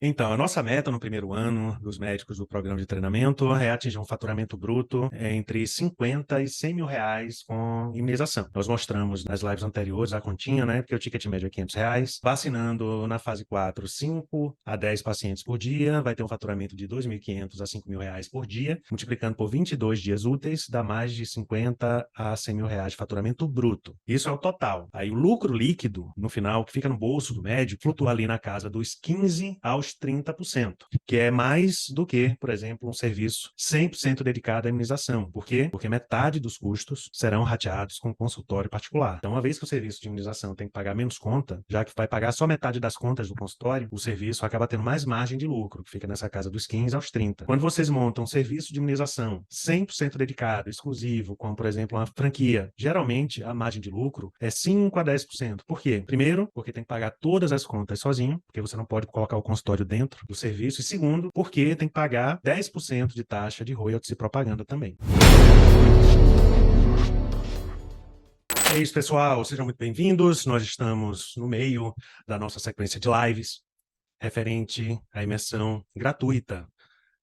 Então, a nossa meta no primeiro ano dos médicos do programa de treinamento é atingir um faturamento bruto entre 50 e 100 mil reais com imunização. Nós mostramos nas lives anteriores a continha, né? Porque o ticket médio é 500 reais. Vacinando na fase 4, 5 a 10 pacientes por dia, vai ter um faturamento de 2.500 a 5 mil reais por dia. Multiplicando por 22 dias úteis, dá mais de 50 a 100 mil reais de faturamento bruto. Isso é o total. Aí o lucro líquido, no final, que fica no bolso do médico, flutua ali na casa dos 15 aos 30%, que é mais do que, por exemplo, um serviço 100% dedicado à imunização. Por quê? Porque metade dos custos serão rateados com consultório particular. Então, uma vez que o serviço de imunização tem que pagar menos conta, já que vai pagar só metade das contas do consultório, o serviço acaba tendo mais margem de lucro, que fica nessa casa dos 15 aos 30. Quando vocês montam um serviço de imunização 100% dedicado, exclusivo, como, por exemplo, uma franquia, geralmente a margem de lucro é 5 a 10%. Por quê? Primeiro, porque tem que pagar todas as contas sozinho, porque você não pode colocar o consultório dentro do serviço. E segundo, porque tem que pagar 10% de taxa de royalties e propaganda também. É isso, pessoal. Sejam muito bem-vindos. Nós estamos no meio da nossa sequência de lives referente à imersão gratuita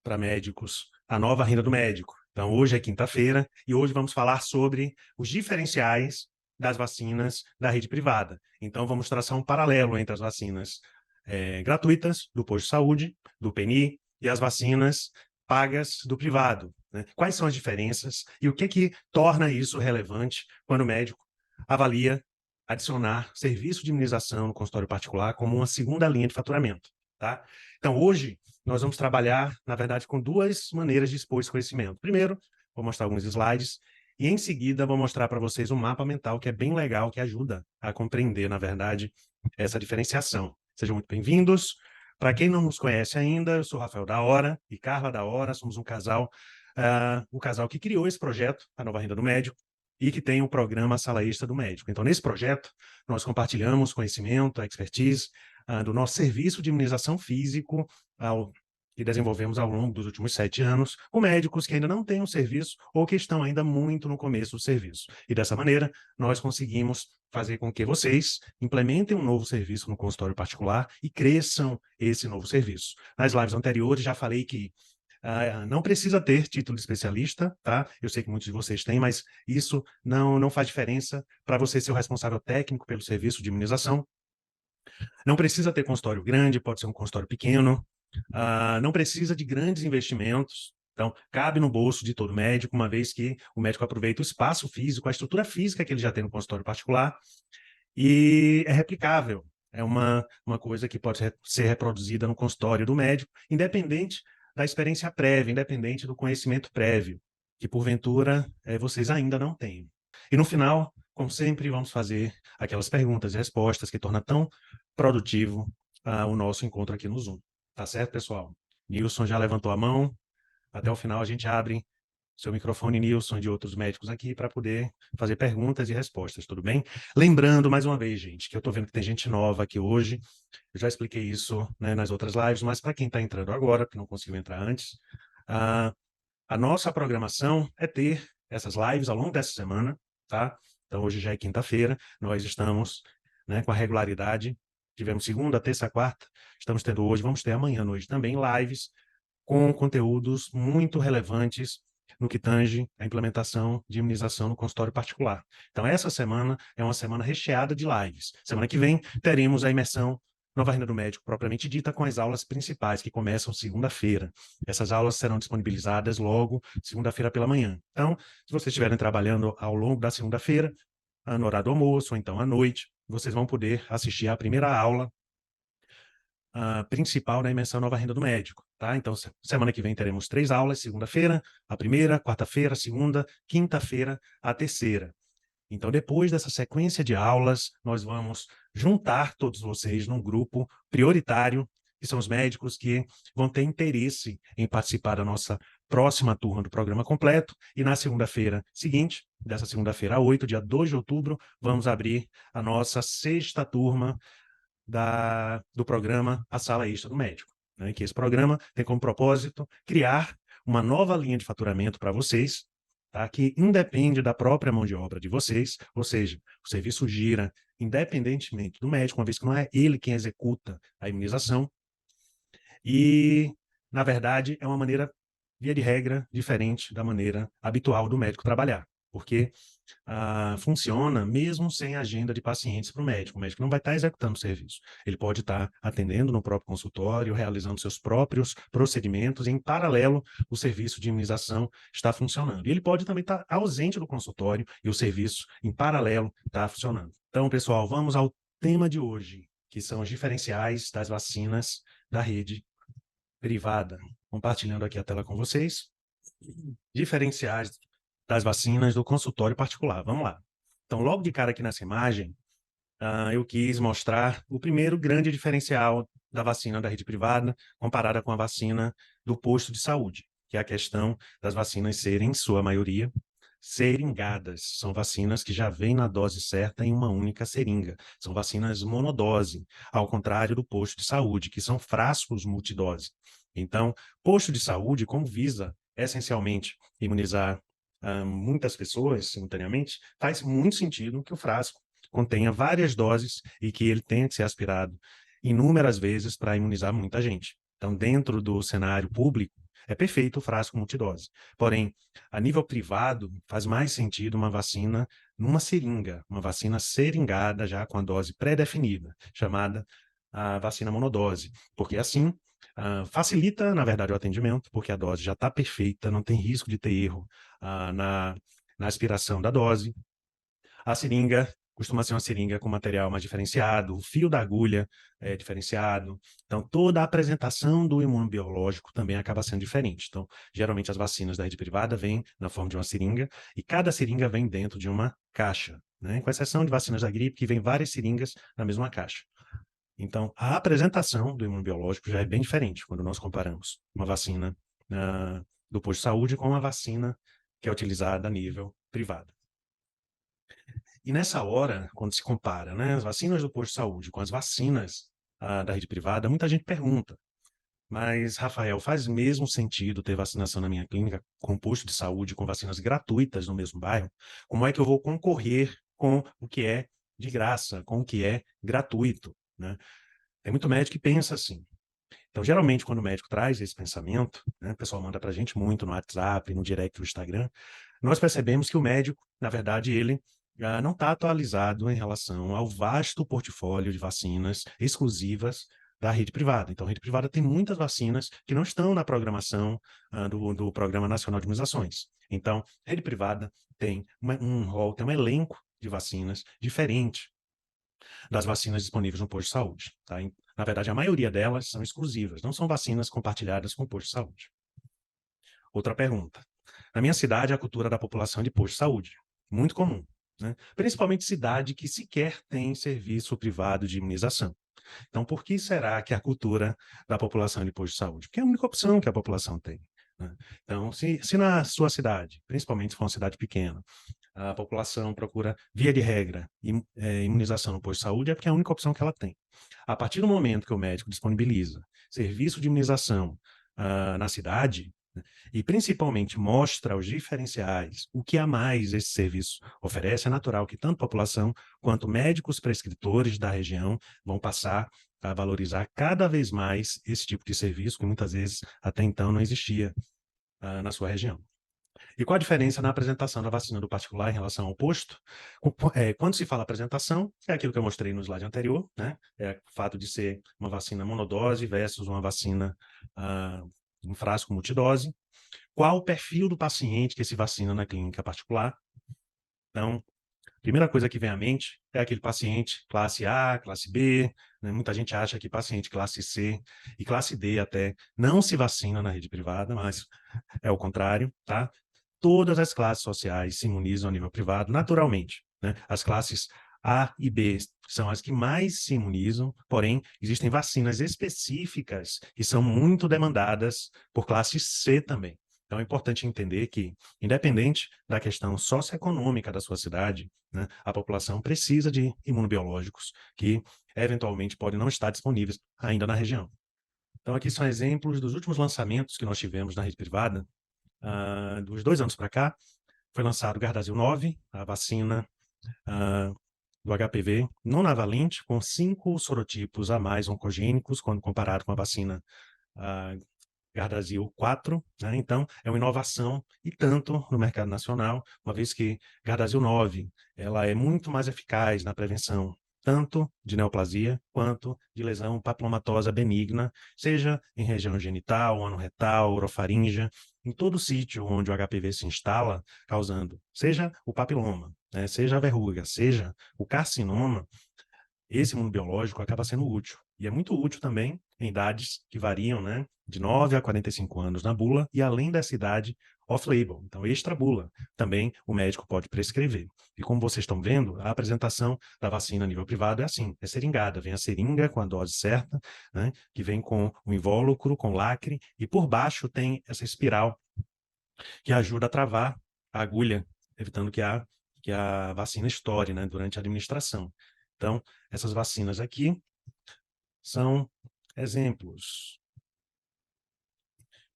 para médicos, a nova renda do médico. Então, hoje é quinta-feira e hoje vamos falar sobre os diferenciais das vacinas da rede privada. Então, vamos traçar um paralelo entre as vacinas gratuitas do posto de saúde, do PNI, e as vacinas pagas do privado, né? Quais são as diferenças e o que torna isso relevante quando o médico avalia adicionar serviço de imunização no consultório particular como uma segunda linha de faturamento, tá? Então, hoje, nós vamos trabalhar, na verdade, com duas maneiras de expor esse conhecimento. Primeiro, vou mostrar alguns slides e, em seguida, vou mostrar para vocês um mapa mental que é bem legal, que ajuda a compreender, na verdade, essa diferenciação. Sejam muito bem-vindos. Para quem não nos conhece ainda, eu sou Rafael da Hora e Carla da Hora, somos um casal, o casal que criou esse projeto, a Nova Renda do Médico, e que tem o programa Sala Extra do Médico. Então, nesse projeto, nós compartilhamos conhecimento, expertise, do nosso serviço de imunização físico, que desenvolvemos ao longo dos últimos 7 anos, com médicos que ainda não têm um serviço ou que estão ainda muito no começo do serviço. E dessa maneira, nós conseguimos fazer com que vocês implementem um novo serviço no consultório particular e cresçam esse novo serviço. Nas lives anteriores, já falei que não precisa ter título de especialista, tá? Eu sei que muitos de vocês têm, mas isso não faz diferença para você ser o responsável técnico pelo serviço de imunização. Não precisa ter consultório grande, pode ser um consultório pequeno. Não precisa de grandes investimentos. Então, cabe no bolso de todo médico, uma vez que o médico aproveita o espaço físico, a estrutura física que ele já tem no consultório particular, e é replicável. É uma coisa que pode ser reproduzida no consultório do médico, independente da experiência prévia, independente do conhecimento prévio, que porventura vocês ainda não têm. E no final, como sempre, vamos fazer aquelas perguntas e respostas que torna tão produtivo o nosso encontro aqui no Zoom. Tá certo, pessoal? Nilson já levantou a mão. Até o final a gente abre seu microfone, Nilson, de outros médicos aqui, para poder fazer perguntas e respostas, tudo bem? Lembrando, mais uma vez, gente, que eu estou vendo que tem gente nova aqui hoje. Eu já expliquei isso, né, nas outras lives, mas para quem está entrando agora, que não conseguiu entrar antes, a nossa programação é ter essas lives ao longo dessa semana, tá? Então, hoje já é quinta-feira, nós estamos, né, com a regularidade. Tivemos segunda, terça, quarta, estamos tendo hoje, vamos ter amanhã à noite também lives com conteúdos muito relevantes no que tange a implementação de imunização no consultório particular. Então, essa semana é uma semana recheada de lives. Semana que vem, teremos a imersão Nova Renda do Médico, propriamente dita, com as aulas principais, que começam segunda-feira. Essas aulas serão disponibilizadas logo segunda-feira pela manhã. Então, se vocês estiverem trabalhando ao longo da segunda-feira, no horário do almoço, ou então à noite, vocês vão poder assistir à primeira aula principal da imersão Nova Renda do Médico, tá? Então, semana que vem teremos 3 aulas, segunda-feira, a primeira, quarta-feira, a segunda, quinta-feira, a terceira. Então, depois dessa sequência de aulas, nós vamos juntar todos vocês num grupo prioritário, que são os médicos que vão ter interesse em participar da nossa próxima turma do programa completo. E na segunda-feira seguinte, dessa segunda-feira a 8, dia 2 de outubro, vamos abrir a nossa 6ª turma do programa A Sala Extra do Médico, né? Que esse programa tem como propósito criar uma nova linha de faturamento para vocês, tá? Que independe da própria mão de obra de vocês, ou seja, o serviço gira independentemente do médico, uma vez que não é ele quem executa a imunização, E, na verdade, é uma maneira, via de regra, diferente da maneira habitual do médico trabalhar, porque funciona mesmo sem agenda de pacientes para o médico. O médico não vai estar executando o serviço. Ele pode estar atendendo no próprio consultório, realizando seus próprios procedimentos, e, em paralelo, o serviço de imunização está funcionando. E ele pode também estar ausente do consultório e o serviço, em paralelo, está funcionando. Então, pessoal, vamos ao tema de hoje, que são os diferenciais das vacinas da rede privada. Compartilhando aqui a tela com vocês. Diferenciais das vacinas do consultório particular. Vamos lá. Então, logo de cara aqui nessa imagem, eu quis mostrar o primeiro grande diferencial da vacina da rede privada comparada com a vacina do posto de saúde, que é a questão das vacinas serem, em sua maioria, seringadas. São vacinas que já vêm na dose certa em uma única seringa. São vacinas monodose, ao contrário do posto de saúde, que são frascos multidose. Então, posto de saúde, como visa essencialmente imunizar muitas pessoas simultaneamente, faz muito sentido que o frasco contenha várias doses e que ele tenha que ser aspirado inúmeras vezes para imunizar muita gente. Então, dentro do cenário público, é perfeito o frasco multidose. Porém, a nível privado, faz mais sentido uma vacina numa seringa, uma vacina seringada já com a dose pré-definida, chamada a vacina monodose, porque assim facilita, na verdade, o atendimento, porque a dose já está perfeita, não tem risco de ter erro na aspiração da dose. A seringa costuma ser uma seringa com material mais diferenciado, o fio da agulha é diferenciado. Então, toda a apresentação do imunobiológico também acaba sendo diferente. Então, geralmente as vacinas da rede privada vêm na forma de uma seringa e cada seringa vem dentro de uma caixa, né? Com exceção de vacinas da gripe, que vem várias seringas na mesma caixa. Então, a apresentação do imunobiológico já é bem diferente quando nós comparamos uma vacina do posto de saúde com uma vacina que é utilizada a nível privado. E nessa hora, quando se compara, né, as vacinas do posto de saúde com as vacinas da rede privada, muita gente pergunta, mas, Rafael, faz mesmo sentido ter vacinação na minha clínica com posto de saúde, com vacinas gratuitas no mesmo bairro? Como é que eu vou concorrer com o que é de graça, com o que é gratuito, né? Tem muito médico que pensa assim. Então, geralmente, quando o médico traz esse pensamento, né, o pessoal manda para a gente muito no WhatsApp, no direct do Instagram, nós percebemos que o médico, na verdade, ele não está atualizado em relação ao vasto portfólio de vacinas exclusivas da rede privada. Então, a rede privada tem muitas vacinas que não estão na programação do Programa Nacional de Imunizações. Então, a rede privada tem um rol, tem um elenco de vacinas diferente das vacinas disponíveis no posto de saúde. Tá? Na verdade, a maioria delas são exclusivas, não são vacinas compartilhadas com o posto de saúde. Outra pergunta. Na minha cidade, a cultura da população é de posto de saúde, muito comum, né? Principalmente cidade que sequer tem serviço privado de imunização. Então, por que será que a cultura da população é de posto de saúde? Porque é a única opção que a população tem, né? Então, se na sua cidade, principalmente se for uma cidade pequena, a população procura, via de regra, imunização no posto de saúde, é porque é a única opção que ela tem. A partir do momento que o médico disponibiliza serviço de imunização na cidade, né, e principalmente mostra os diferenciais, o que a mais esse serviço oferece, é natural que tanto a população quanto médicos prescritores da região vão passar a valorizar cada vez mais esse tipo de serviço, que muitas vezes até então não existia na sua região. E qual a diferença na apresentação da vacina do particular em relação ao posto? Quando se fala apresentação, é aquilo que eu mostrei no slide anterior, né? É o fato de ser uma vacina monodose versus uma vacina em frasco multidose. Qual o perfil do paciente que se vacina na clínica particular? Então, a primeira coisa que vem à mente é aquele paciente classe A, classe B, né? Muita gente acha que paciente classe C e classe D até não se vacina na rede privada, mas é o contrário, tá? Todas as classes sociais se imunizam a nível privado, naturalmente, né? As classes A e B são as que mais se imunizam, porém, existem vacinas específicas que são muito demandadas por classe C também. Então, é importante entender que, independente da questão socioeconômica da sua cidade, né, a população precisa de imunobiológicos que, eventualmente, podem não estar disponíveis ainda na região. Então, aqui são exemplos dos últimos lançamentos que nós tivemos na rede privada. Dos 2 anos para cá, foi lançado o Gardasil 9, a vacina do HPV nonavalente, com 5 sorotipos a mais oncogênicos, quando comparado com a vacina Gardasil 4, né? Então, é uma inovação e tanto no mercado nacional, uma vez que Gardasil 9, ela é muito mais eficaz na prevenção tanto de neoplasia quanto de lesão papilomatosa benigna, seja em região genital, anorretal, orofaríngea, em todo sítio onde o HPV se instala, causando, seja o papiloma, né, seja a verruga, seja o carcinoma, esse imunobiológico acaba sendo útil. E é muito útil também em idades que variam, né, de 9 a 45 anos na bula e além dessa idade off-label, então extra-bula, também o médico pode prescrever. E como vocês estão vendo, a apresentação da vacina a nível privado é assim, é seringada, vem a seringa com a dose certa, né, que vem com o invólucro, com lacre, e por baixo tem essa espiral que ajuda a travar a agulha, evitando que a vacina estoure, né, durante a administração. Então, essas vacinas aqui são exemplos.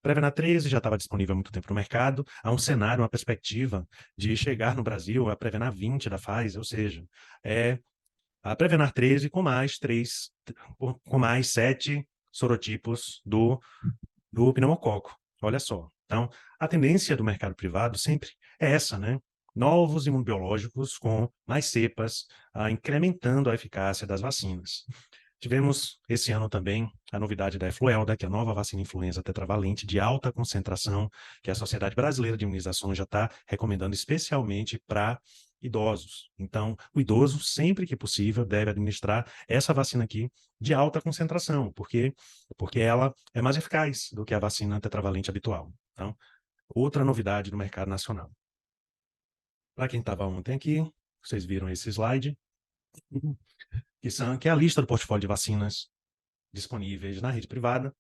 Prevnar 13 já estava disponível há muito tempo no mercado. Há um cenário, uma perspectiva de chegar no Brasil a Prevnar 20 da Pfizer, ou seja, é a Prevnar 13 com mais 7 sorotipos do pneumococo. Olha só. Então, a tendência do mercado privado sempre é essa, né? Novos imunobiológicos com mais cepas, incrementando a eficácia das vacinas. Tivemos esse ano também a novidade da Efluelda, que é a nova vacina influenza tetravalente de alta concentração, que a Sociedade Brasileira de Imunizações já está recomendando especialmente para idosos. Então, o idoso, sempre que possível, deve administrar essa vacina aqui de alta concentração, porque ela é mais eficaz do que a vacina tetravalente habitual. Então, outra novidade no mercado nacional. Para quem estava ontem aqui, vocês viram esse slide, que é a lista do portfólio de vacinas disponíveis na rede privada.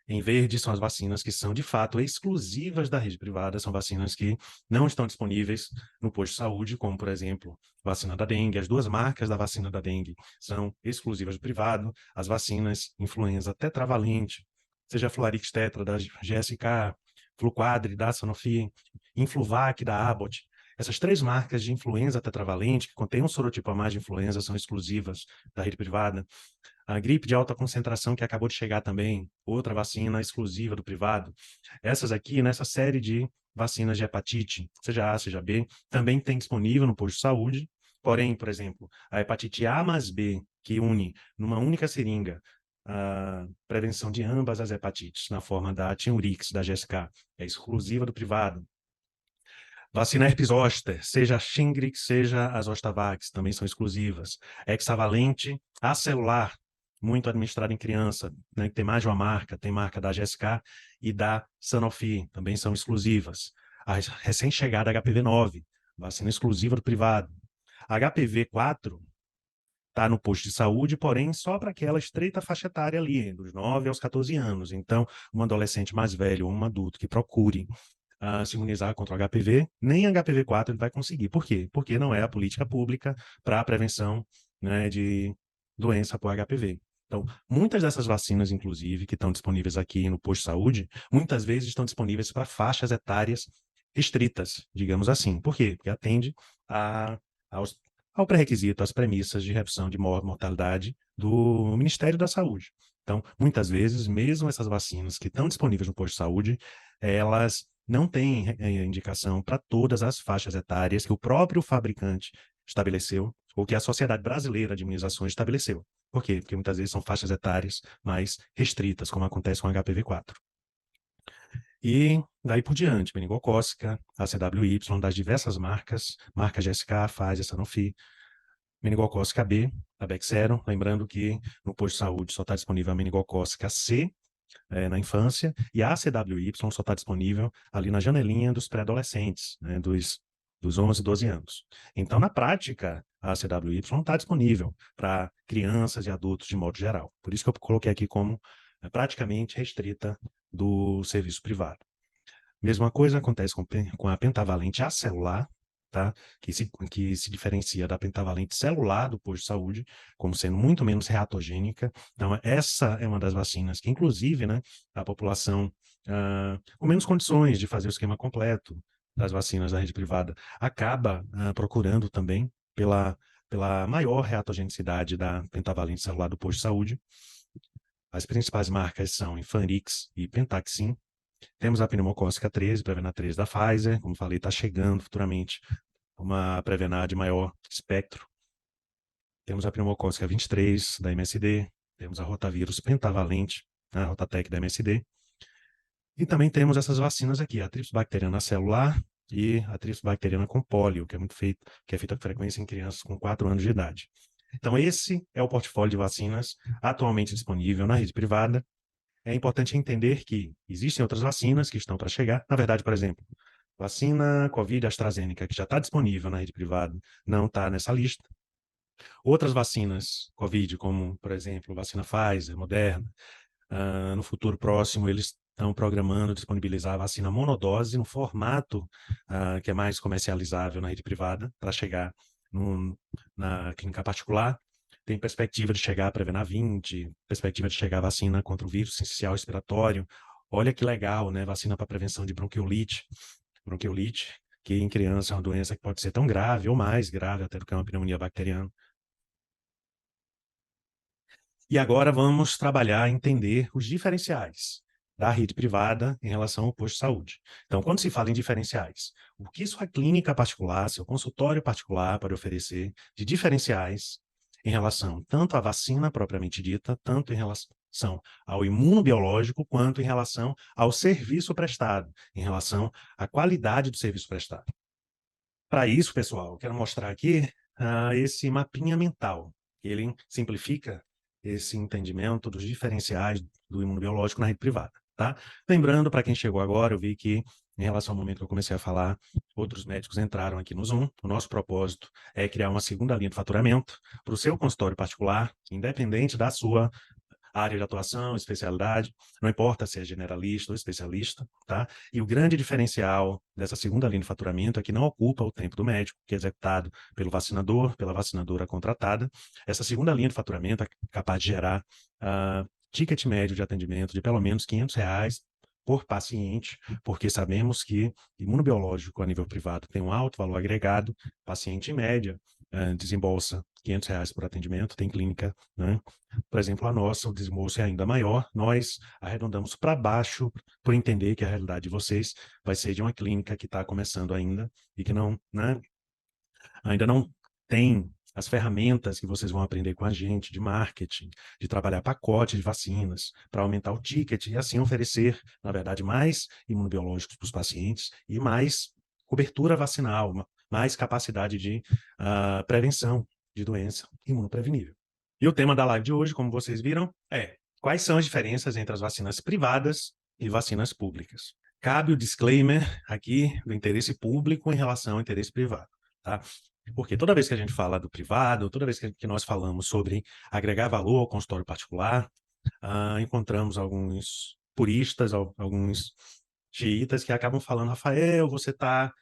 Em verde são as vacinas que são, de fato, exclusivas da rede privada, são vacinas que não estão disponíveis no posto de saúde, como, por exemplo, vacina da dengue. As duas marcas da vacina da dengue são exclusivas do privado. As vacinas influenza tetravalente, seja Fluarix Tetra da GSK, Fluquadri da Sanofi, Influvac da Abbott. Essas três marcas de influenza tetravalente, que contêm um sorotipo a mais de influenza, são exclusivas da rede privada. A gripe de alta concentração, que acabou de chegar também, outra vacina exclusiva do privado. Essas aqui, nessa série de vacinas de hepatite, seja A, seja B, também tem disponível no posto de saúde. Porém, por exemplo, a hepatite A mais B, que une numa única seringa a prevenção de ambas as hepatites, na forma da Tinurix, da GSK, é exclusiva do privado. Vacina herpes zoster, seja a Shingrix, seja a Zostavax, também são exclusivas. Hexavalente, acelular, muito administrada em criança, né, que tem mais de uma marca, tem marca da GSK e da Sanofi, também são exclusivas. A recém-chegada HPV-9, vacina exclusiva do privado. A HPV-4 está no posto de saúde, porém só para aquela estreita faixa etária ali, dos 9 aos 14 anos. Então, um adolescente mais velho ou um adulto que procure se imunizar contra o HPV, nem HPV-4 ele vai conseguir. Por quê? Porque não é a política pública para a prevenção, né, de doença por HPV. Então, muitas dessas vacinas, inclusive, que estão disponíveis aqui no posto de saúde, muitas vezes estão disponíveis para faixas etárias restritas, digamos assim. Por quê? Porque atende ao pré-requisito, às premissas de redução de mortalidade do Ministério da Saúde. Então, muitas vezes, mesmo essas vacinas que estão disponíveis no posto de saúde, elas não têm indicação para todas as faixas etárias que o próprio fabricante estabeleceu ou que a Sociedade Brasileira de Imunizações estabeleceu. Por quê? Porque muitas vezes são faixas etárias mais restritas, como acontece com a HPV-4. E daí por diante, meningocócica, ACWY, das diversas marcas, marca GSK, Pfizer, Sanofi, meningocócica B, a Bexsero, lembrando que no posto de saúde só está disponível a meningocócica C, na infância, e a ACWY só está disponível ali na janelinha dos pré-adolescentes, né, dos 11, 12 anos. Então, na prática, a ACWY não está disponível para crianças e adultos de modo geral. Por isso que eu coloquei aqui como praticamente restrita do serviço privado. Mesma coisa acontece com a pentavalente acelular, tá? Que se diferencia da pentavalente celular do posto de saúde, como sendo muito menos reatogênica. Então, essa é uma das vacinas que, inclusive, né, a população com menos condições de fazer o esquema completo das vacinas da rede privada acaba procurando também pela maior reatogenicidade da pentavalente celular do posto de saúde. As principais marcas são Infanrix e Pentaxim. Temos a pneumocócica 13, Prevnar 13 da Pfizer. Como falei, está chegando futuramente uma Prevnar de maior espectro. Temos a pneumocócica 23 da MSD. Temos a rotavírus pentavalente, a Rotatec da MSD. E também temos essas vacinas aqui, a tripsibacteriana celular e a tripsibacteriana com pólio, que é feita com frequência em crianças com 4 anos de idade. Então, esse é o portfólio de vacinas atualmente disponível na rede privada. É importante entender que existem outras vacinas que estão para chegar. Na verdade, por exemplo, vacina Covid AstraZeneca, que já está disponível na rede privada, não está nessa lista. Outras vacinas Covid, como, por exemplo, vacina Pfizer, Moderna, no futuro próximo eles estão programando disponibilizar a vacina monodose no formato que é mais comercializável na rede privada para chegar na clínica particular. Tem perspectiva de chegar a Prevnar 20, perspectiva de chegar a vacina contra o vírus sincicial respiratório. Olha que legal, né? Vacina para prevenção de bronquiolite, que em criança é uma doença que pode ser tão grave ou mais grave até do que uma pneumonia bacteriana. E agora vamos trabalhar, entender os diferenciais da rede privada em relação ao posto de saúde. Então, quando se fala em diferenciais, o que sua clínica particular, seu consultório particular pode oferecer de diferenciais em relação tanto à vacina propriamente dita, tanto em relação ao imunobiológico, quanto em relação ao serviço prestado, em relação à qualidade do serviço prestado. Para isso, pessoal, eu quero mostrar aqui esse mapinha mental. Ele simplifica esse entendimento dos diferenciais do imunobiológico na rede privada, tá? Lembrando, para quem chegou agora, eu vi que, em relação ao momento que eu comecei a falar, outros médicos entraram aqui no Zoom. O nosso propósito é criar uma segunda linha de faturamento para o seu consultório particular, independente da sua área de atuação, especialidade, não importa se é generalista ou especialista, tá? E o grande diferencial dessa segunda linha de faturamento é que não ocupa o tempo do médico, que é executado pelo vacinador, pela vacinadora contratada. Essa segunda linha de faturamento é capaz de gerar ticket médio de atendimento de pelo menos R$ 500 por paciente, porque sabemos que imunobiológico a nível privado tem um alto valor agregado, paciente em média desembolsa R$ 500 por atendimento, tem clínica, né? Por exemplo, a nossa, o desembolso é ainda maior, nós arredondamos para baixo por entender que a realidade de vocês vai ser de uma clínica que está começando ainda e que não, né, ainda não tem as ferramentas que vocês vão aprender com a gente de marketing, de trabalhar pacote de vacinas para aumentar o ticket e assim oferecer, na verdade, mais imunobiológicos para os pacientes e mais cobertura vacinal, mais capacidade de prevenção de doença imunoprevenível. E o tema da live de hoje, como vocês viram, é quais são as diferenças entre as vacinas privadas e vacinas públicas. Cabe o disclaimer aqui do interesse público em relação ao interesse privado, tá? Porque toda vez que a gente fala do privado, toda vez que nós falamos sobre agregar valor ao consultório particular, encontramos alguns puristas, alguns xiitas que acabam falando, Rafael, você está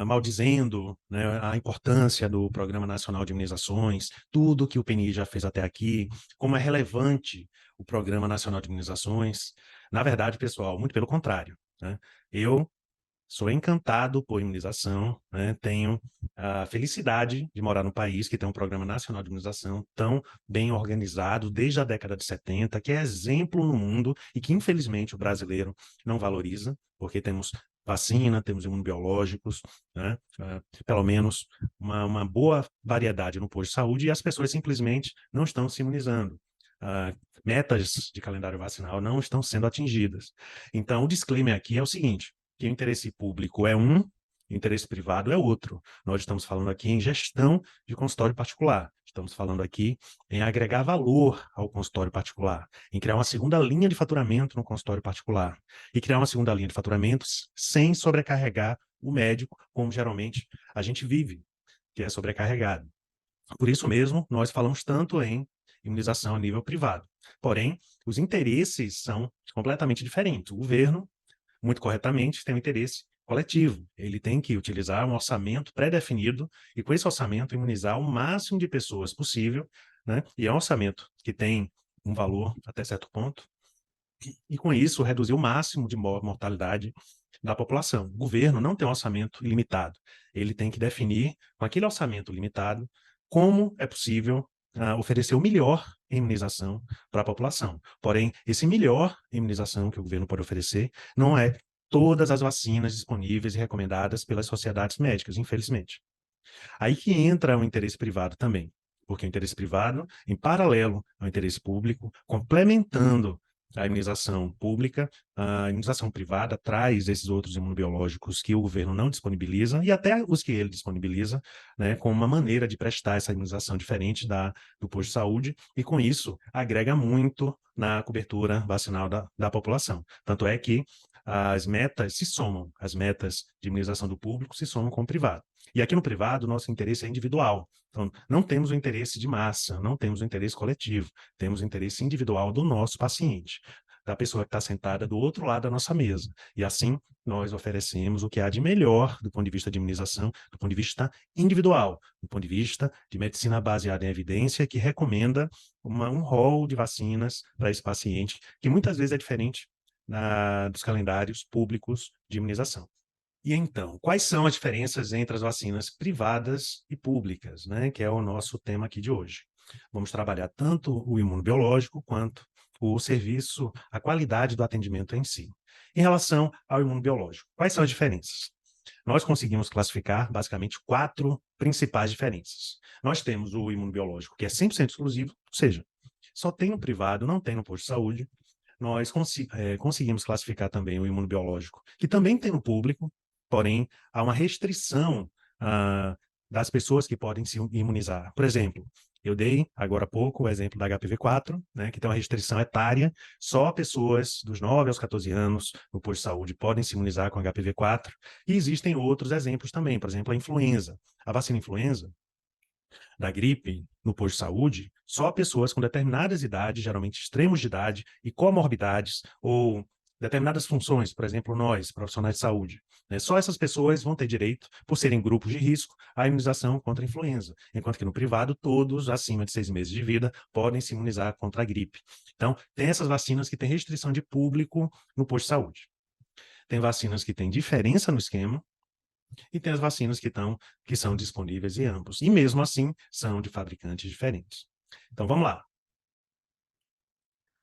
maldizendo, né, a importância do Programa Nacional de Imunizações, tudo que o PNI já fez até aqui, como é relevante o Programa Nacional de Imunizações. Na verdade, pessoal, muito pelo contrário, né? Eu sou encantado por imunização, né? Tenho a felicidade de morar num país que tem um Programa Nacional de Imunização tão bem organizado desde a década de 70, que é exemplo no mundo e que, infelizmente, o brasileiro não valoriza, porque temos vacina, temos imunobiológicos, né? Pelo menos uma boa variedade no posto de saúde e as pessoas simplesmente não estão se imunizando. Metas de calendário vacinal não estão sendo atingidas. Então, o disclaimer aqui é o seguinte, que o interesse público é um, o interesse privado é outro. Nós estamos falando aqui em gestão de consultório particular. Estamos falando aqui em agregar valor ao consultório particular, em criar uma segunda linha de faturamento no consultório particular e criar uma segunda linha de faturamento sem sobrecarregar o médico, como geralmente a gente vive, que é sobrecarregado. Por isso mesmo, nós falamos tanto em imunização a nível privado. Porém, os interesses são completamente diferentes. O governo, muito corretamente, tem um interesse coletivo. Ele tem que utilizar um orçamento pré-definido e, com esse orçamento, imunizar o máximo de pessoas possível, né? E é um orçamento que tem um valor até certo ponto, e, com isso, reduzir o máximo de mortalidade da população. O governo não tem um orçamento ilimitado. Ele tem que definir, com aquele orçamento limitado, como é possível oferecer o melhor imunização para a população. Porém, esse melhor imunização que o governo pode oferecer não é todas as vacinas disponíveis e recomendadas pelas sociedades médicas, infelizmente. Aí que entra o interesse privado também, porque o interesse privado, em paralelo ao interesse público, complementando a imunização pública, a imunização privada traz esses outros imunobiológicos que o governo não disponibiliza, e até os que ele disponibiliza, né, com uma maneira de prestar essa imunização diferente do posto de saúde, e com isso agrega muito na cobertura vacinal da população. Tanto é que as metas se somam, as metas de imunização do público se somam com o privado. E aqui no privado, nosso interesse é individual. Então, não temos o interesse de massa, não temos o interesse coletivo, temos o interesse individual do nosso paciente, da pessoa que está sentada do outro lado da nossa mesa. E assim, nós oferecemos o que há de melhor do ponto de vista de imunização, do ponto de vista individual, do ponto de vista de medicina baseada em evidência, que recomenda um rol de vacinas para esse paciente, que muitas vezes é diferente dos calendários públicos de imunização. E então, quais são as diferenças entre as vacinas privadas e públicas, né? Que é o nosso tema aqui de hoje. Vamos trabalhar tanto o imunobiológico quanto o serviço, a qualidade do atendimento em si. Em relação ao imunobiológico, quais são as diferenças? Nós conseguimos classificar basicamente 4 principais diferenças. Nós temos o imunobiológico, que é 100% exclusivo, ou seja, só tem no privado, não tem no posto de saúde. Nós conseguimos classificar também o imunobiológico, que também tem no público, porém, há uma restrição das pessoas que podem se imunizar. Por exemplo, eu dei agora há pouco o exemplo da HPV-4, né, que tem uma restrição etária, só pessoas dos 9 aos 14 anos no posto de saúde podem se imunizar com HPV-4, e existem outros exemplos também, por exemplo, a influenza. A vacina influenza, da gripe no posto de saúde, só pessoas com determinadas idades, geralmente extremos de idade, e comorbidades, ou determinadas funções, por exemplo, nós, profissionais de saúde, né? Só essas pessoas vão ter direito, por serem grupos de risco, à imunização contra a influenza, enquanto que no privado, todos acima de 6 meses de vida podem se imunizar contra a gripe. Então, tem essas vacinas que têm restrição de público no posto de saúde. Tem vacinas que têm diferença no esquema, e tem as vacinas que são disponíveis em ambos. E mesmo assim, são de fabricantes diferentes. Então, vamos lá.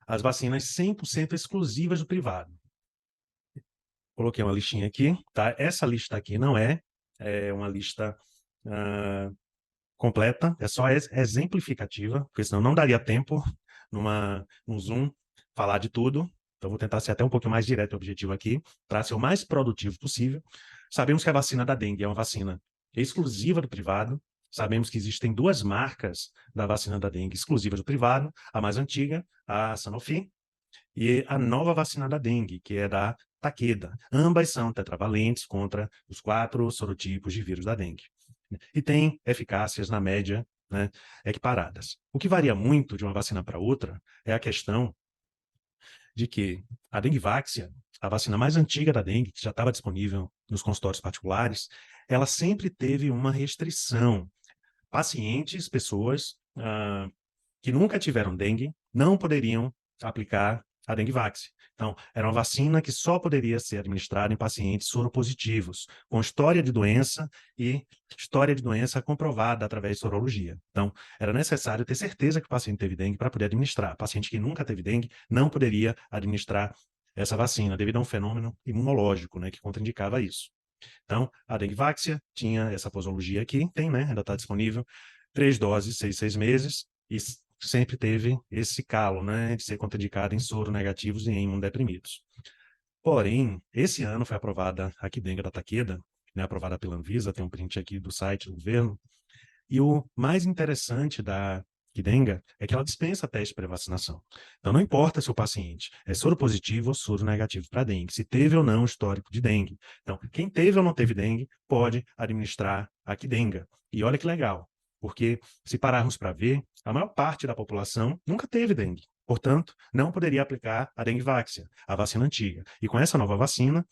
As vacinas 100% exclusivas do privado. Coloquei uma listinha aqui, tá? Essa lista aqui não é uma lista completa, é só exemplificativa, porque senão não daria tempo num Zoom falar de tudo. Então, vou tentar ser até um pouquinho mais direto e objetivo aqui, para ser o mais produtivo possível. Sabemos que a vacina da dengue é uma vacina exclusiva do privado. Sabemos que existem 2 marcas da vacina da dengue exclusiva do privado, a mais antiga, a Sanofi, e a nova vacina da dengue, que é da Takeda. Ambas são tetravalentes contra os 4 sorotipos de vírus da dengue. E têm eficácias, na média, né, equiparadas. O que varia muito de uma vacina para outra é a questão de que a Dengvaxia, a vacina mais antiga da dengue, que já estava disponível nos consultórios particulares, ela sempre teve uma restrição. Pacientes, pessoas que nunca tiveram dengue, não poderiam aplicar a Dengvaxia. Então, era uma vacina que só poderia ser administrada em pacientes soropositivos, com história de doença e história de doença comprovada através de sorologia. Então, era necessário ter certeza que o paciente teve dengue para poder administrar. Paciente que nunca teve dengue não poderia administrar essa vacina, devido a um fenômeno imunológico, né, que contraindicava isso. Então, a Dengvaxia tinha essa posologia aqui, tem, né, ainda está disponível, 3 doses, 6 meses, e sempre teve esse calo, né, de ser contraindicada em soro negativos e em imunodeprimidos. Porém, esse ano foi aprovada a Qdenga da Takeda, né, aprovada pela Anvisa, tem um print aqui do site do governo, e o mais interessante da Qdenga é que ela dispensa teste de pré-vacinação. Então, não importa se o paciente é soro positivo ou soro negativo para dengue, se teve ou não histórico de dengue. Então, quem teve ou não teve dengue pode administrar a Qdenga. E olha que legal, porque se pararmos para ver, a maior parte da população nunca teve dengue. Portanto, não poderia aplicar a Dengvaxia, a vacina antiga. E com essa nova vacina,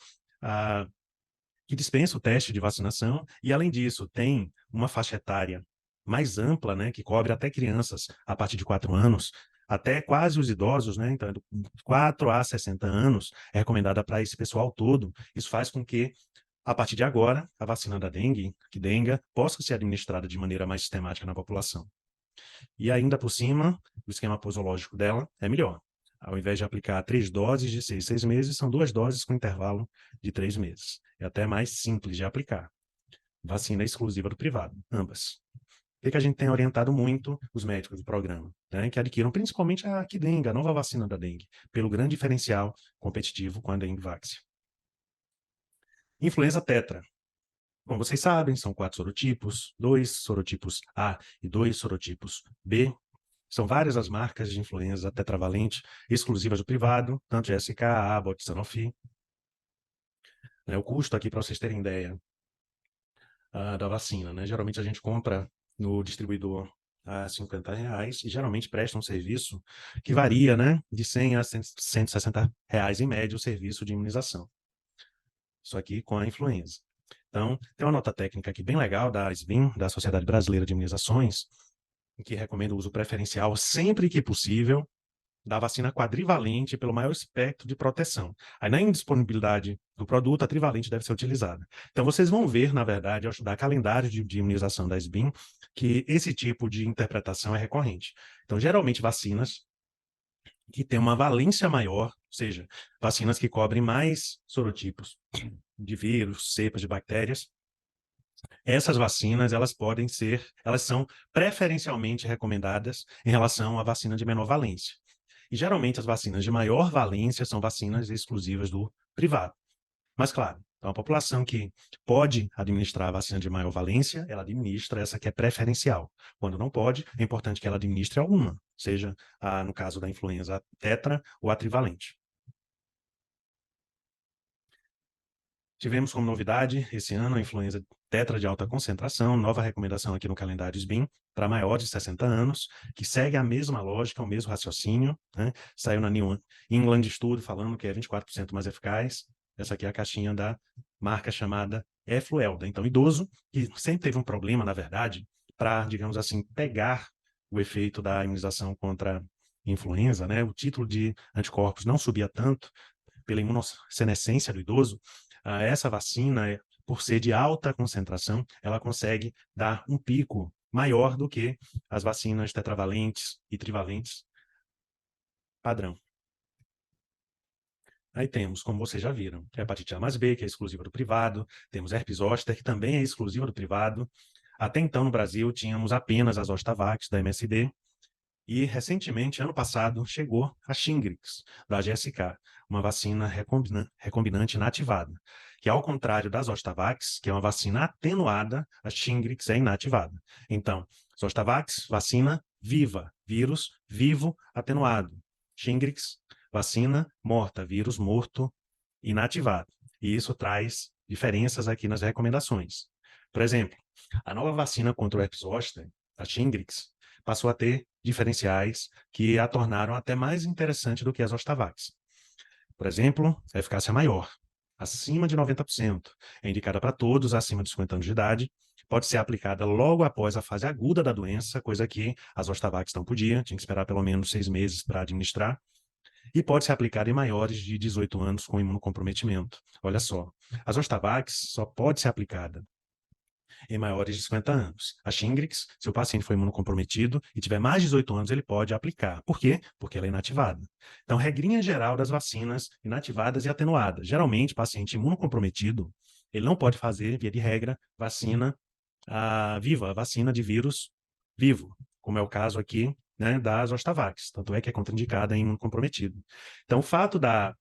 que dispensa o teste de vacinação, e além disso, tem uma faixa etária mais ampla, né, que cobre até crianças a partir de 4 anos, até quase os idosos, né, então, de 4 a 60 anos, é recomendada para esse pessoal todo. Isso faz com que, a partir de agora, a vacina da dengue, Qdenga, possa ser administrada de maneira mais sistemática na população. E ainda por cima, o esquema posológico dela é melhor. Ao invés de aplicar 3 doses de 6 meses, são 2 doses com intervalo de 3 meses. É até mais simples de aplicar. Vacina exclusiva do privado, ambas. O que a gente tem orientado muito os médicos do programa, né, que adquiram principalmente a Qdenga, a nova vacina da dengue, pelo grande diferencial competitivo com a Dengvax. Influenza tetra. Como vocês sabem, são 4 sorotipos, 2 sorotipos A e 2 sorotipos B. São várias as marcas de influenza tetravalente exclusivas do privado, tanto GSK, Abbott, Sanofi. O custo aqui, para vocês terem ideia, da vacina, né? Geralmente a gente compra no distribuidor a R$ 50 e geralmente presta um serviço que varia, né, de 100 a R$ 160 em média o serviço de imunização. Isso aqui com a influenza. Então, tem uma nota técnica aqui bem legal da SBIM, da Sociedade Brasileira de Imunizações, que recomenda o uso preferencial sempre que possível da vacina quadrivalente pelo maior espectro de proteção. Aí, na indisponibilidade do produto, a trivalente deve ser utilizada. Então, vocês vão ver, na verdade, ao estudar calendário de imunização da SBIM, que esse tipo de interpretação é recorrente. Então, geralmente, vacinas que têm uma valência maior, ou seja, vacinas que cobrem mais sorotipos de vírus, cepas de bactérias, essas vacinas, elas são preferencialmente recomendadas em relação à vacina de menor valência. E geralmente as vacinas de maior valência são vacinas exclusivas do privado. Mas claro, então a população que pode administrar a vacina de maior valência, ela administra essa que é preferencial. Quando não pode, é importante que ela administre alguma, seja, no caso da influenza, a tetra ou a trivalente. Tivemos como novidade esse ano a influenza tetra de alta concentração, nova recomendação aqui no calendário SBIM para maiores de 60 anos, que segue a mesma lógica, o mesmo raciocínio, né? Saiu na New England Study falando que é 24% mais eficaz. Essa aqui é a caixinha da marca chamada Efluelda. Então, idoso que sempre teve um problema, na verdade, para, digamos assim, pegar o efeito da imunização contra influenza, né? O título de anticorpos não subia tanto pela imunossenescência do idoso. Essa vacina, por ser de alta concentração, ela consegue dar um pico maior do que as vacinas tetravalentes e trivalentes padrão. Aí temos, como vocês já viram, a hepatite A mais B, que é exclusiva do privado, temos herpes zoster, que também é exclusiva do privado. Até então, no Brasil, tínhamos apenas as Zostavax, da MSD, e, recentemente, ano passado, chegou a Shingrix, da GSK, uma vacina recombinante inativada, que, ao contrário da Zostavax, que é uma vacina atenuada, a Shingrix é inativada. Então, Zostavax, vacina viva, vírus vivo atenuado. Shingrix, vacina morta, vírus morto inativado. E isso traz diferenças aqui nas recomendações. Por exemplo, a nova vacina contra o herpes zoster, a Shingrix, passou a ter diferenciais que a tornaram até mais interessante do que as Zostavax. Por exemplo, a eficácia maior, acima de 90%, é indicada para todos acima de 50 anos de idade, pode ser aplicada logo após a fase aguda da doença, coisa que as Zostavax não podia, tinha que esperar pelo menos 6 meses para administrar, e pode ser aplicada em maiores de 18 anos com imunocomprometimento. Olha só, a Zostavax só pode ser aplicada em maiores de 50 anos. A Shingrix, se o paciente for imunocomprometido e tiver mais de 18 anos, ele pode aplicar. Por quê? Porque ela é inativada. Então, regrinha geral das vacinas inativadas e atenuadas. Geralmente, paciente imunocomprometido, ele não pode fazer, via de regra, vacina viva, vacina de vírus vivo, como é o caso aqui, né, da Zostavax. Tanto é que é contraindicada em imunocomprometido. Então, o fato da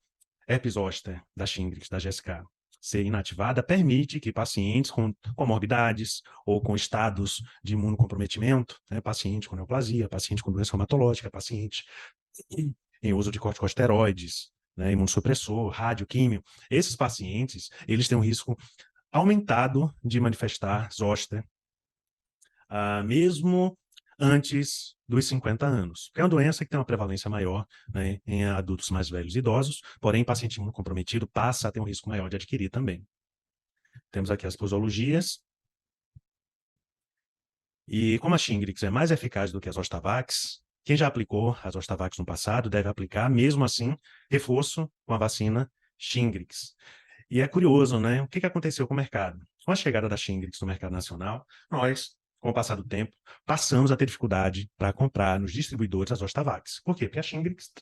herpes zoster, da Shingrix, da GSK, ser inativada permite que pacientes com comorbidades ou com estados de imunocomprometimento, né, paciente com neoplasia, paciente com doença reumatológica, paciente em uso de corticosteroides, né, imunossupressor, radioquímio, esses pacientes, eles têm um risco aumentado de manifestar zoster, mesmo antes dos 50 anos. É uma doença que tem uma prevalência maior, né, em adultos mais velhos e idosos, porém, paciente imunocomprometido passa a ter um risco maior de adquirir também. Temos aqui as posologias. E como a Shingrix é mais eficaz do que as Zostavax, quem já aplicou as Zostavax no passado deve aplicar, mesmo assim, reforço com a vacina Shingrix. E é curioso, né? O que aconteceu com o mercado? Com a chegada da Shingrix no mercado nacional, nós com o passar do tempo, passamos a ter dificuldade para comprar nos distribuidores as Zostavax. Por quê? Porque a Shingrix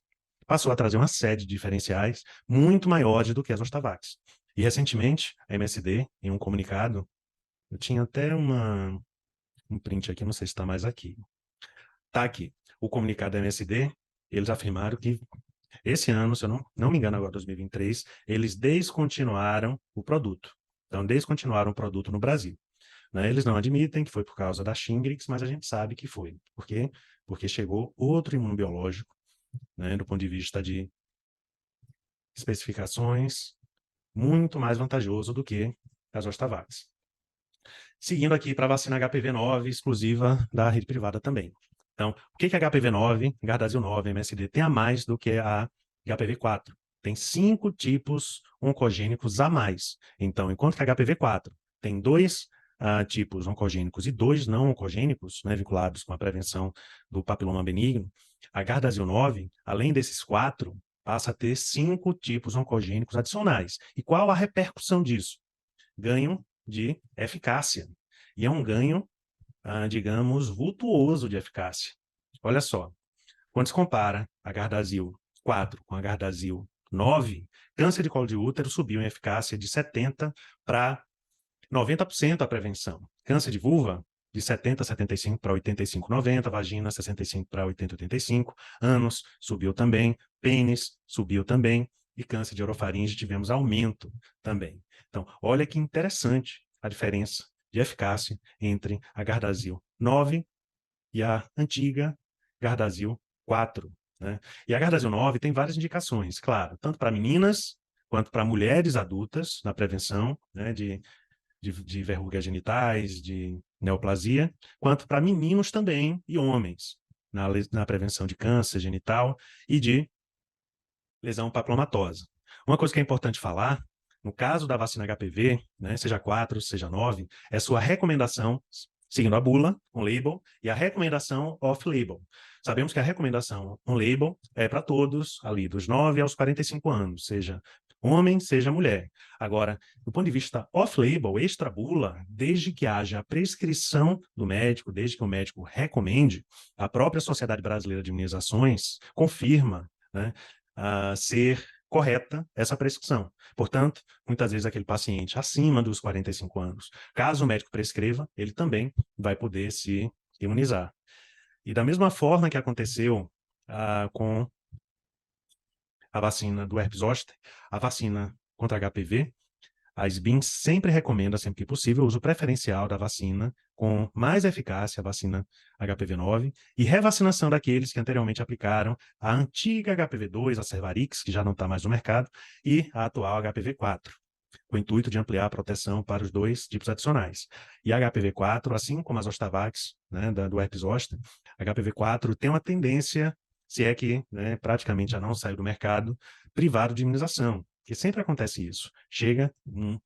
passou a trazer uma série de diferenciais muito maiores do que as Zostavax. E, recentemente, a MSD, em um comunicado, eu tinha até um print aqui, não sei se está mais aqui. Está aqui. O comunicado da MSD, eles afirmaram que esse ano, se eu não me engano, agora 2023, eles descontinuaram o produto. Então, descontinuaram o produto no Brasil. Né? Eles não admitem que foi por causa da Shingrix, mas a gente sabe que foi. Por quê? Porque chegou outro imunobiológico, né, do ponto de vista de especificações, muito mais vantajoso do que as Zostavax. Seguindo aqui para a vacina HPV-9, exclusiva da rede privada também. Então, o que a HPV-9, Gardasil 9, MSD, tem a mais do que a HPV-4? Tem 5 tipos oncogênicos a mais. Então, enquanto que a HPV-4 tem 2 tipos oncogênicos e 2 não oncogênicos, né, vinculados com a prevenção do papiloma benigno, a Gardasil 9, além desses 4, passa a ter 5 tipos oncogênicos adicionais. E qual a repercussão disso? Ganho de eficácia. E é um ganho, digamos, vultuoso de eficácia. Olha só, quando se compara a Gardasil 4 com a Gardasil 9, câncer de colo de útero subiu em eficácia de 70% para 90% a prevenção. Câncer de vulva, de 70 a 75 para 85, 90, vagina 65 para 80, 85, ânus subiu também, pênis subiu também, e câncer de orofaringe tivemos aumento também. Então, olha que interessante a diferença de eficácia entre a Gardasil 9 e a antiga Gardasil 4. Né? E a Gardasil 9 tem várias indicações, claro, tanto para meninas quanto para mulheres adultas na prevenção, né, de verrugas genitais, de neoplasia, quanto para meninos também e homens, na prevenção de câncer genital e de lesão papilomatosa. Uma coisa que é importante falar, no caso da vacina HPV, né, seja 4, seja 9, é sua recomendação, seguindo a bula, on-label, e a recomendação off-label. Sabemos que a recomendação on-label é para todos, ali dos 9 aos 45 anos, seja homem, seja mulher. Agora, do ponto de vista off-label, extra-bula, desde que haja prescrição do médico, desde que o médico recomende, a própria Sociedade Brasileira de Imunizações confirma, né, ser correta essa prescrição. Portanto, muitas vezes aquele paciente acima dos 45 anos, caso o médico prescreva, ele também vai poder se imunizar. E da mesma forma que aconteceu com a vacina do herpes zoster, a vacina contra HPV, a SBIM sempre recomenda, sempre que possível, o uso preferencial da vacina com mais eficácia, a vacina HPV-9, e revacinação daqueles que anteriormente aplicaram a antiga HPV-2, a Cervarix, que já não está mais no mercado, e a atual HPV-4, com o intuito de ampliar a proteção para os 2 tipos adicionais. E a HPV-4, assim como as Zostavax, né, do herpes zoster, a HPV-4 tem uma tendência, se é que, né, praticamente já não saiu do mercado, privado de imunização, que sempre acontece isso. Chega um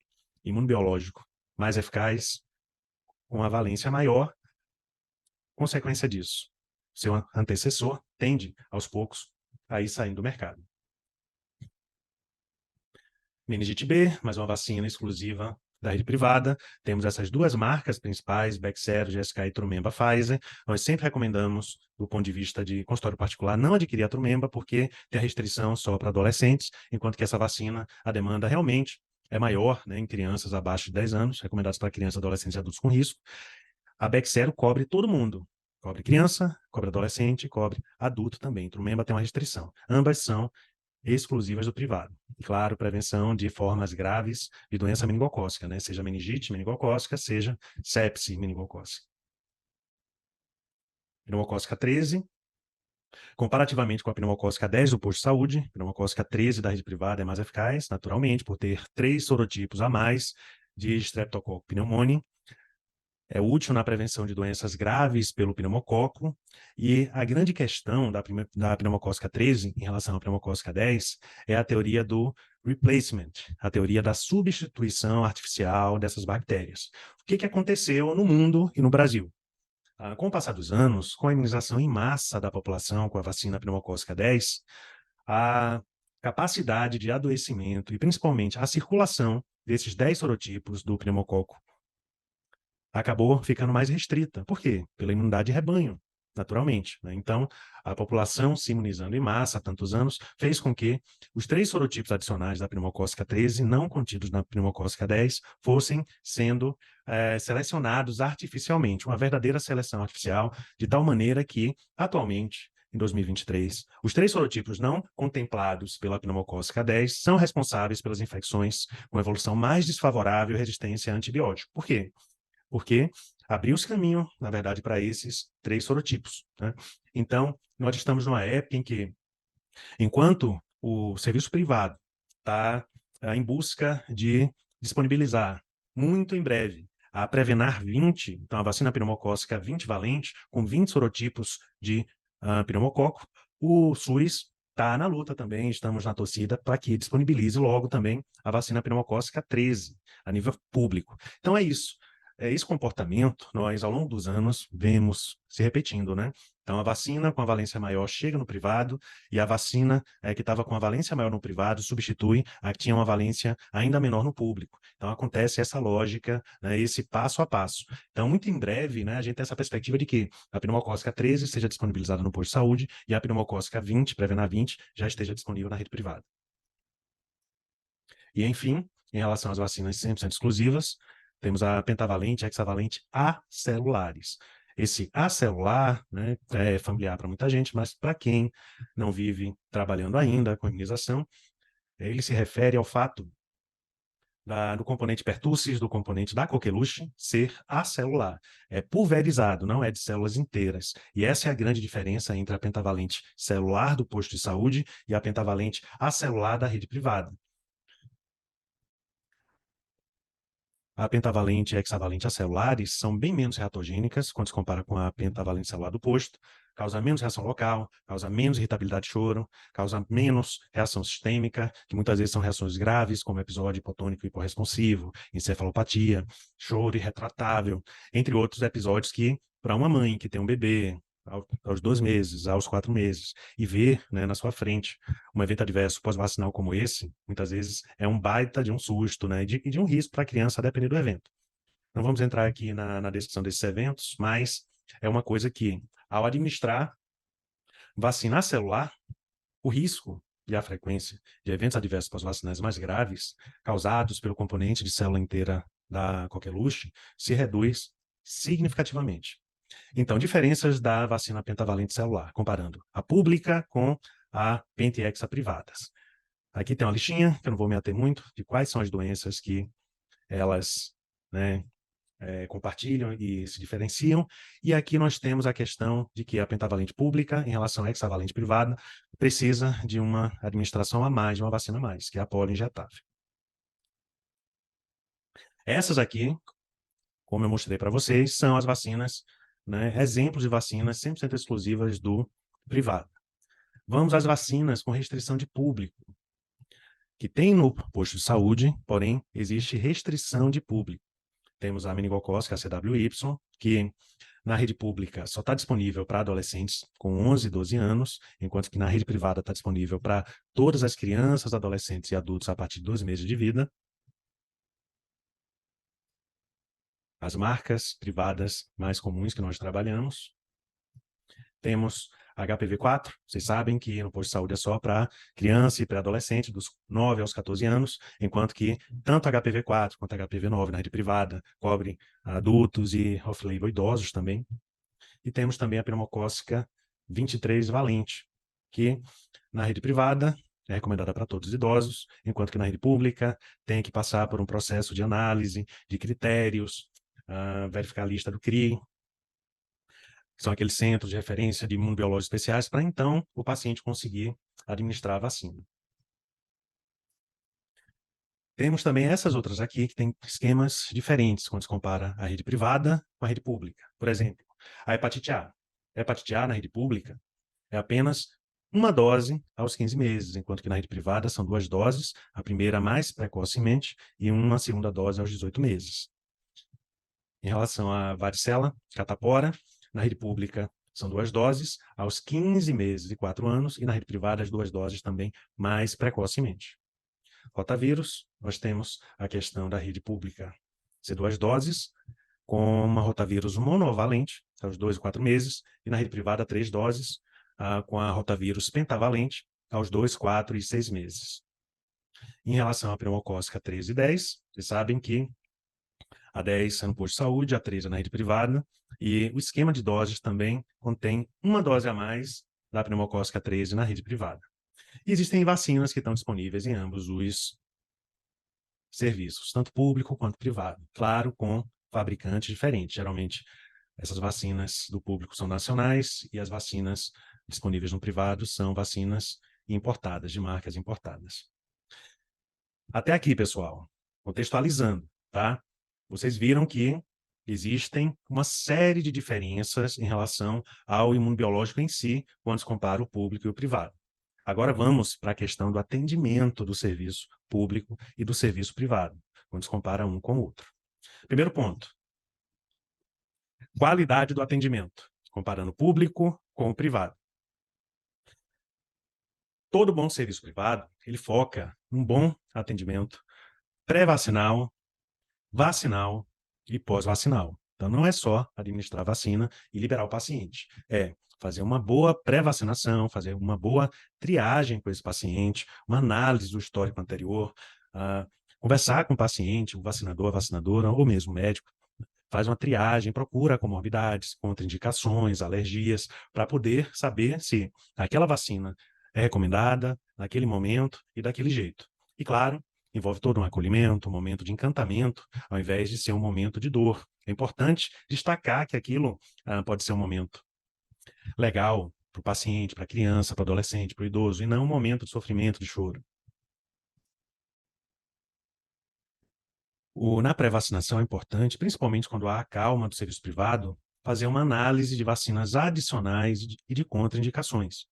imunobiológico mais eficaz, com uma valência maior, consequência disso, seu antecessor tende, aos poucos, a ir saindo do mercado. Meningite B, mais uma vacina exclusiva da rede privada. Temos essas 2 marcas principais, Bexsero, GSK e Trumemba Pfizer. Nós sempre recomendamos, do ponto de vista de consultório particular, não adquirir a Trumemba, porque tem a restrição só para adolescentes, enquanto que essa vacina, a demanda realmente é maior, né, em crianças abaixo de 10 anos, recomendados para crianças, adolescentes e adultos com risco. A Bexsero cobre todo mundo. Cobre criança, cobre adolescente, cobre adulto também. Trumemba tem uma restrição. Ambas são exclusivas do privado. E, claro, prevenção de formas graves de doença meningocócica, né? Seja meningite meningocócica, seja sepse meningocócica. Pneumocócica 13, comparativamente com a pneumocócica 10 do posto de saúde, pneumocócica 13 da rede privada é mais eficaz, naturalmente, por ter 3 sorotipos a mais de Streptococcus pneumoniae. É útil na prevenção de doenças graves pelo pneumococo, e a grande questão da pneumocócica 13 em relação à pneumocócica 10 é a teoria do replacement, a teoria da substituição artificial dessas bactérias. O que aconteceu no mundo e no Brasil? Com o passar dos anos, com a imunização em massa da população com a vacina pneumocócica 10, a capacidade de adoecimento e principalmente a circulação desses 10 sorotipos do pneumococo acabou ficando mais restrita. Por quê? Pela imunidade de rebanho, naturalmente, né? Então, a população se imunizando em massa há tantos anos fez com que os 3 sorotipos adicionais da pneumocócica 13, não contidos na pneumocócica 10, fossem sendo selecionados artificialmente, uma verdadeira seleção artificial, de tal maneira que, atualmente, em 2023, os 3 sorotipos não contemplados pela pneumocócica 10 são responsáveis pelas infecções com evolução mais desfavorável e resistência a antibiótico. Por quê? Porque abriu-se caminho, na verdade, para esses 3 sorotipos, né? Então, nós estamos numa época em que, enquanto o serviço privado está em busca de disponibilizar, muito em breve, a Prevenar 20, então a vacina pneumocócica 20 valente, com 20 sorotipos de pneumococo, o SUS está na luta também, estamos na torcida para que disponibilize logo também a vacina pneumocócica 13, a nível público. Então é isso. Esse comportamento, nós, ao longo dos anos, vemos se repetindo, né? Então, a vacina com a valência maior chega no privado e a vacina que estava com a valência maior no privado substitui a que tinha uma valência ainda menor no público. Então, acontece essa lógica, né, esse passo a passo. Então, muito em breve, né, a gente tem essa perspectiva de que a pneumocócica 13 seja disponibilizada no posto de saúde e a pneumocócica 20, Prevenar 20, já esteja disponível na rede privada. E, enfim, em relação às vacinas 100% exclusivas, temos a pentavalente e a hexavalente acelulares. Esse acelular, né, é familiar para muita gente, mas para quem não vive trabalhando ainda com imunização, ele se refere ao fato do componente pertussis, do componente da coqueluche, ser acelular. É pulverizado, não é de células inteiras. E essa é a grande diferença entre a pentavalente celular do posto de saúde e a pentavalente acelular da rede privada. A pentavalente e a hexavalente acelulares são bem menos reatogênicas quando se compara com a pentavalente celular do posto, causa menos reação local, causa menos irritabilidade de choro, causa menos reação sistêmica, que muitas vezes são reações graves, como episódio hipotônico hiporresponsivo, encefalopatia, choro irretratável, entre outros episódios que, para uma mãe que tem um bebê, aos 2 meses, aos 4 meses, e ver, né, na sua frente um evento adverso pós-vacinal como esse, muitas vezes é um baita de um susto, né, e de um risco para a criança, a depender do evento. Não vamos entrar aqui na descrição desses eventos, mas é uma coisa que, ao administrar vacina celular, o risco e a frequência de eventos adversos pós-vacinais mais graves, causados pelo componente de célula inteira da coqueluche, se reduz significativamente. Então, diferenças da vacina pentavalente celular, comparando a pública com a penta-hexa privadas. Aqui tem uma listinha, que eu não vou me ater muito, de quais são as doenças que elas, né, compartilham e se diferenciam. E aqui nós temos a questão de que a pentavalente pública, em relação à hexavalente privada, precisa de uma administração a mais, de uma vacina a mais, que é a polo injetável. Essas aqui, como eu mostrei para vocês, são as vacinas, né, exemplos de vacinas 100% exclusivas do privado. Vamos às vacinas com restrição de público, que tem no posto de saúde, porém existe restrição de público. Temos a meningocócica, a CWY, que na rede pública só está disponível para adolescentes com 11 e 12 anos, enquanto que na rede privada está disponível para todas as crianças, adolescentes e adultos a partir de 2 meses de vida. As marcas privadas mais comuns que nós trabalhamos. Temos HPV-4, vocês sabem que no posto de saúde é só para criança e pré-adolescente, dos 9 aos 14 anos, enquanto que tanto HPV-4 quanto HPV-9 na rede privada cobre adultos e off-label idosos também. E temos também a pneumocócica 23 valente, que na rede privada é recomendada para todos os idosos, enquanto que na rede pública tem que passar por um processo de análise de critérios, verificar a lista do CRI, que são aqueles centros de referência de imunobiológicos especiais, para então o paciente conseguir administrar a vacina. Temos também essas outras aqui, que têm esquemas diferentes quando se compara a rede privada com a rede pública. Por exemplo, a hepatite A. A hepatite A na rede pública é apenas uma dose aos 15 meses, enquanto que na rede privada são 2 doses, a primeira mais precocemente e uma segunda dose aos 18 meses. Em relação à varicela, catapora, na rede pública são 2 doses aos 15 meses e 4 anos, e na rede privada as 2 doses também mais precocemente. Rotavírus, nós temos a questão da rede pública ser 2 doses, com uma rotavírus monovalente, aos 2 e 4 meses, e na rede privada, 3 doses, com a rotavírus pentavalente, aos 2, 4 e 6 meses. Em relação à pneumocócica 13 e 10, vocês sabem que a 10 é no posto de saúde, a 13 é na rede privada, e o esquema de doses também contém uma dose a mais da pneumocócica 13 na rede privada. E existem vacinas que estão disponíveis em ambos os serviços, tanto público quanto privado. Claro, com fabricantes diferentes. Geralmente, essas vacinas do público são nacionais e as vacinas disponíveis no privado são vacinas importadas, de marcas importadas. Até aqui, pessoal, contextualizando, tá? Vocês viram que existem uma série de diferenças em relação ao imunobiológico em si, quando se compara o público e o privado. Agora vamos para a questão do atendimento do serviço público e do serviço privado, quando se compara um com o outro. Primeiro ponto, qualidade do atendimento, comparando o público com o privado. Todo bom serviço privado, ele foca num bom atendimento pré-vacinal, vacinal e pós-vacinal. Então, não é só administrar vacina e liberar o paciente. É fazer uma boa pré-vacinação, fazer uma boa triagem com esse paciente, uma análise do histórico anterior, conversar com o paciente, o vacinador, a vacinadora, ou mesmo o médico, faz uma triagem, procura comorbidades, contraindicações, alergias, para poder saber se aquela vacina é recomendada naquele momento e daquele jeito. E, claro, envolve todo um acolhimento, um momento de encantamento, ao invés de ser um momento de dor. É importante destacar que aquilo pode ser um momento legal para o paciente, para a criança, para o adolescente, para o idoso, e não um momento de sofrimento, de choro. Na pré-vacinação é importante, principalmente quando há a calma do serviço privado, fazer uma análise de vacinas adicionais e de contraindicações.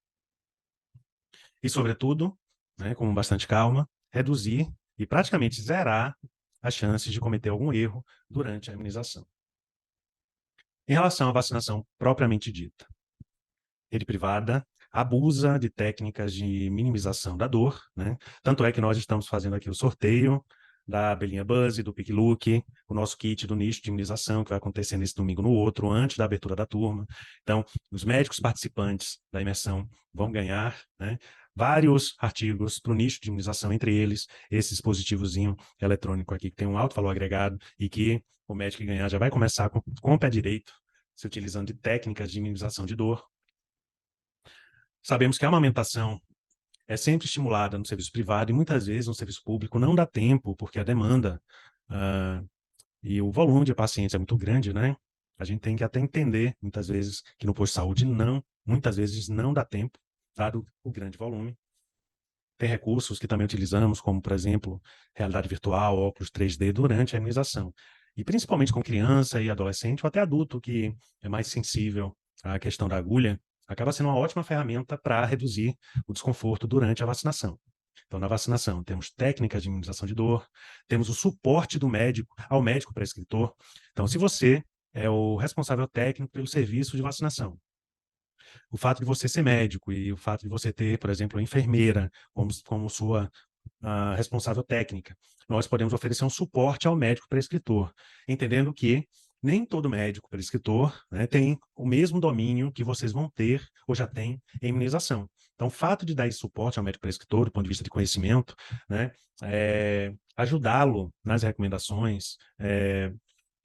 E, sobretudo, né, com bastante calma, reduzir e praticamente zerar as chances de cometer algum erro durante a imunização. Em relação à vacinação propriamente dita, rede privada abusa de técnicas de minimização da dor, né? Tanto é que nós estamos fazendo aqui o sorteio da abelhinha Buzz, do Pick Look, o nosso kit do nicho de imunização, que vai acontecer nesse domingo no outro, antes da abertura da turma. Então, os médicos participantes da imersão vão ganhar, né, vários artigos para o nicho de imunização, entre eles esse dispositivozinho eletrônico aqui, que tem um alto valor agregado e que o médico que ganhar já vai começar com o pé direito, se utilizando de técnicas de minimização de dor. Sabemos que a amamentação é sempre estimulada no serviço privado e muitas vezes no serviço público não dá tempo, porque a demanda e o volume de pacientes é muito grande, né? A gente tem que até entender, muitas vezes, que no posto de saúde muitas vezes não dá tempo, dado o grande volume. Tem recursos que também utilizamos, como, por exemplo, realidade virtual, óculos 3D, durante a imunização. E principalmente com criança e adolescente, ou até adulto, que é mais sensível à questão da agulha, acaba sendo uma ótima ferramenta para reduzir o desconforto durante a vacinação. Então, na vacinação, temos técnicas de minimização de dor, temos o suporte do médico ao médico prescritor. Então, se você é o responsável técnico pelo serviço de vacinação, o fato de você ser médico e o fato de você ter, por exemplo, a enfermeira como sua responsável técnica, nós podemos oferecer um suporte ao médico prescritor, entendendo que nem todo médico prescritor, né, tem o mesmo domínio que vocês vão ter ou já tem em imunização. Então, o fato de dar esse suporte ao médico prescritor, do ponto de vista de conhecimento, né, ajudá-lo nas recomendações,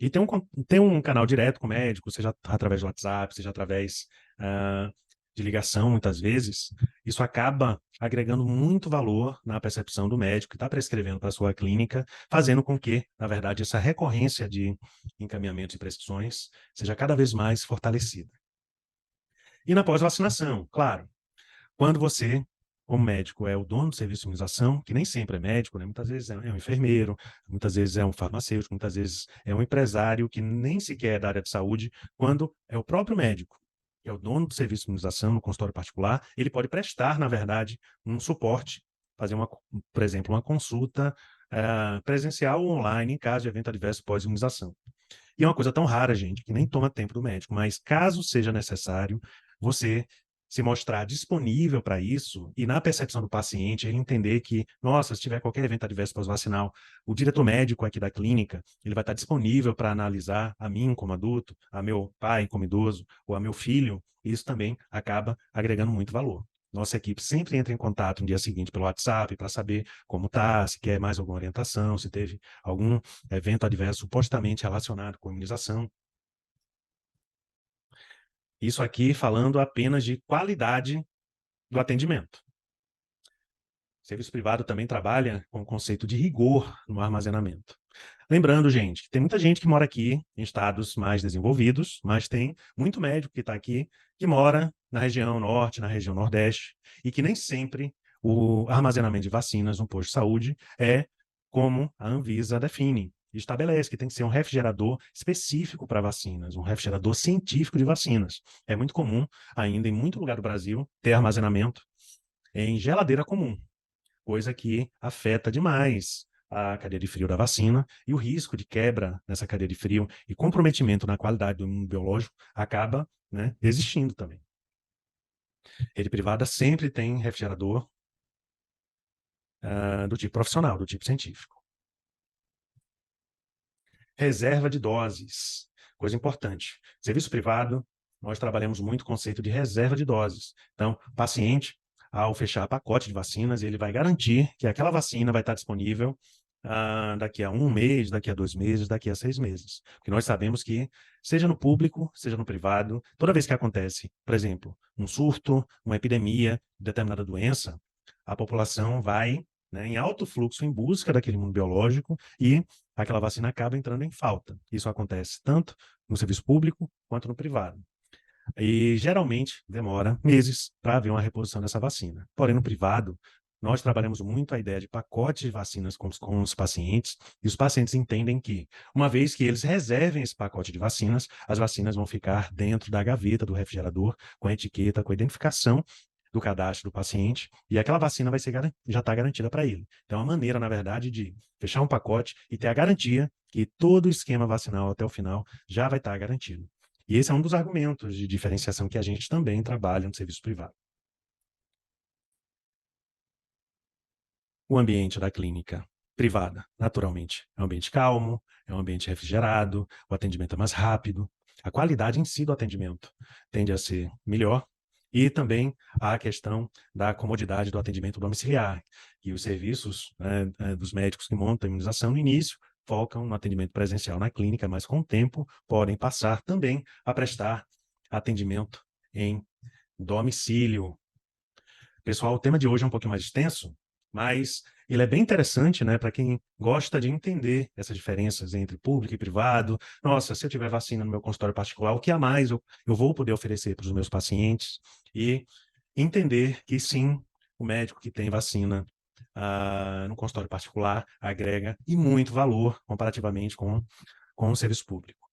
e ter um canal direto com o médico, seja através do WhatsApp, seja através de ligação, muitas vezes, isso acaba agregando muito valor na percepção do médico que está prescrevendo para a sua clínica, fazendo com que, na verdade, essa recorrência de encaminhamentos e prescrições seja cada vez mais fortalecida. E na pós-vacinação, claro, quando você, como médico, é o dono do serviço de imunização, que nem sempre é médico, né? Muitas vezes é um enfermeiro, muitas vezes é um farmacêutico, muitas vezes é um empresário que nem sequer é da área de saúde, quando é o próprio médico, que é o dono do serviço de imunização no consultório particular, ele pode prestar, na verdade, um suporte, fazer, por exemplo, uma consulta presencial ou online em caso de evento adverso pós-imunização. E é uma coisa tão rara, gente, que nem toma tempo do médico, mas caso seja necessário, você se mostrar disponível para isso e na percepção do paciente, ele entender que, nossa, se tiver qualquer evento adverso pós-vacinal, o diretor médico aqui da clínica, ele vai estar disponível para analisar a mim como adulto, a meu pai como idoso, ou a meu filho, isso também acaba agregando muito valor. Nossa equipe sempre entra em contato no dia seguinte pelo WhatsApp para saber como está, se quer mais alguma orientação, se teve algum evento adverso supostamente relacionado com a imunização. Isso aqui falando apenas de qualidade do atendimento. O serviço privado também trabalha com o conceito de rigor no armazenamento. Lembrando, gente, que tem muita gente que mora aqui em estados mais desenvolvidos, mas tem muito médico que está aqui que mora na região norte, na região nordeste, e que nem sempre o armazenamento de vacinas no posto de saúde é como a Anvisa define. Estabelece que tem que ser um refrigerador específico para vacinas, um refrigerador científico de vacinas. É muito comum, ainda em muito lugar do Brasil, ter armazenamento em geladeira comum, coisa que afeta demais a cadeia de frio da vacina e o risco de quebra nessa cadeia de frio e comprometimento na qualidade do imunobiológico acaba, né, existindo também. Rede privada sempre tem refrigerador do tipo profissional, do tipo científico. Reserva de doses, coisa importante. Serviço privado, nós trabalhamos muito o conceito de reserva de doses. Então, o paciente, ao fechar pacote de vacinas, ele vai garantir que aquela vacina vai estar disponível daqui a 1 mês, daqui a 2 meses, daqui a 6 meses. Porque nós sabemos que, seja no público, seja no privado, toda vez que acontece, por exemplo, um surto, uma epidemia de determinada doença, a população vai, né, em alto fluxo em busca daquele imuno biológico e aquela vacina acaba entrando em falta. Isso acontece tanto no serviço público quanto no privado. E geralmente demora meses para haver uma reposição dessa vacina. Porém, no privado, nós trabalhamos muito a ideia de pacotes de vacinas com os pacientes, e os pacientes entendem que, uma vez que eles reservem esse pacote de vacinas, as vacinas vão ficar dentro da gaveta do refrigerador, com a etiqueta, com a identificação do cadastro do paciente, e aquela vacina vai ser, já está garantida para ele. Então, é uma maneira, na verdade, de fechar um pacote e ter a garantia que todo o esquema vacinal até o final já vai estar garantido. E esse é um dos argumentos de diferenciação que a gente também trabalha no serviço privado. O ambiente da clínica privada, naturalmente, é um ambiente calmo, é um ambiente refrigerado, o atendimento é mais rápido, a qualidade em si do atendimento tende a ser melhor, e também a questão da comodidade do atendimento domiciliar, e os serviços, né, dos médicos que montam a imunização no início focam no atendimento presencial na clínica, mas com o tempo podem passar também a prestar atendimento em domicílio. Pessoal, o tema de hoje é um pouquinho mais extenso, mas ele é bem interessante, né, para quem gosta de entender essas diferenças entre público e privado. Nossa, se eu tiver vacina no meu consultório particular, o que a mais eu vou poder oferecer para os meus pacientes? E entender que sim, o médico que tem vacina no consultório particular agrega e muito valor comparativamente com o serviço público.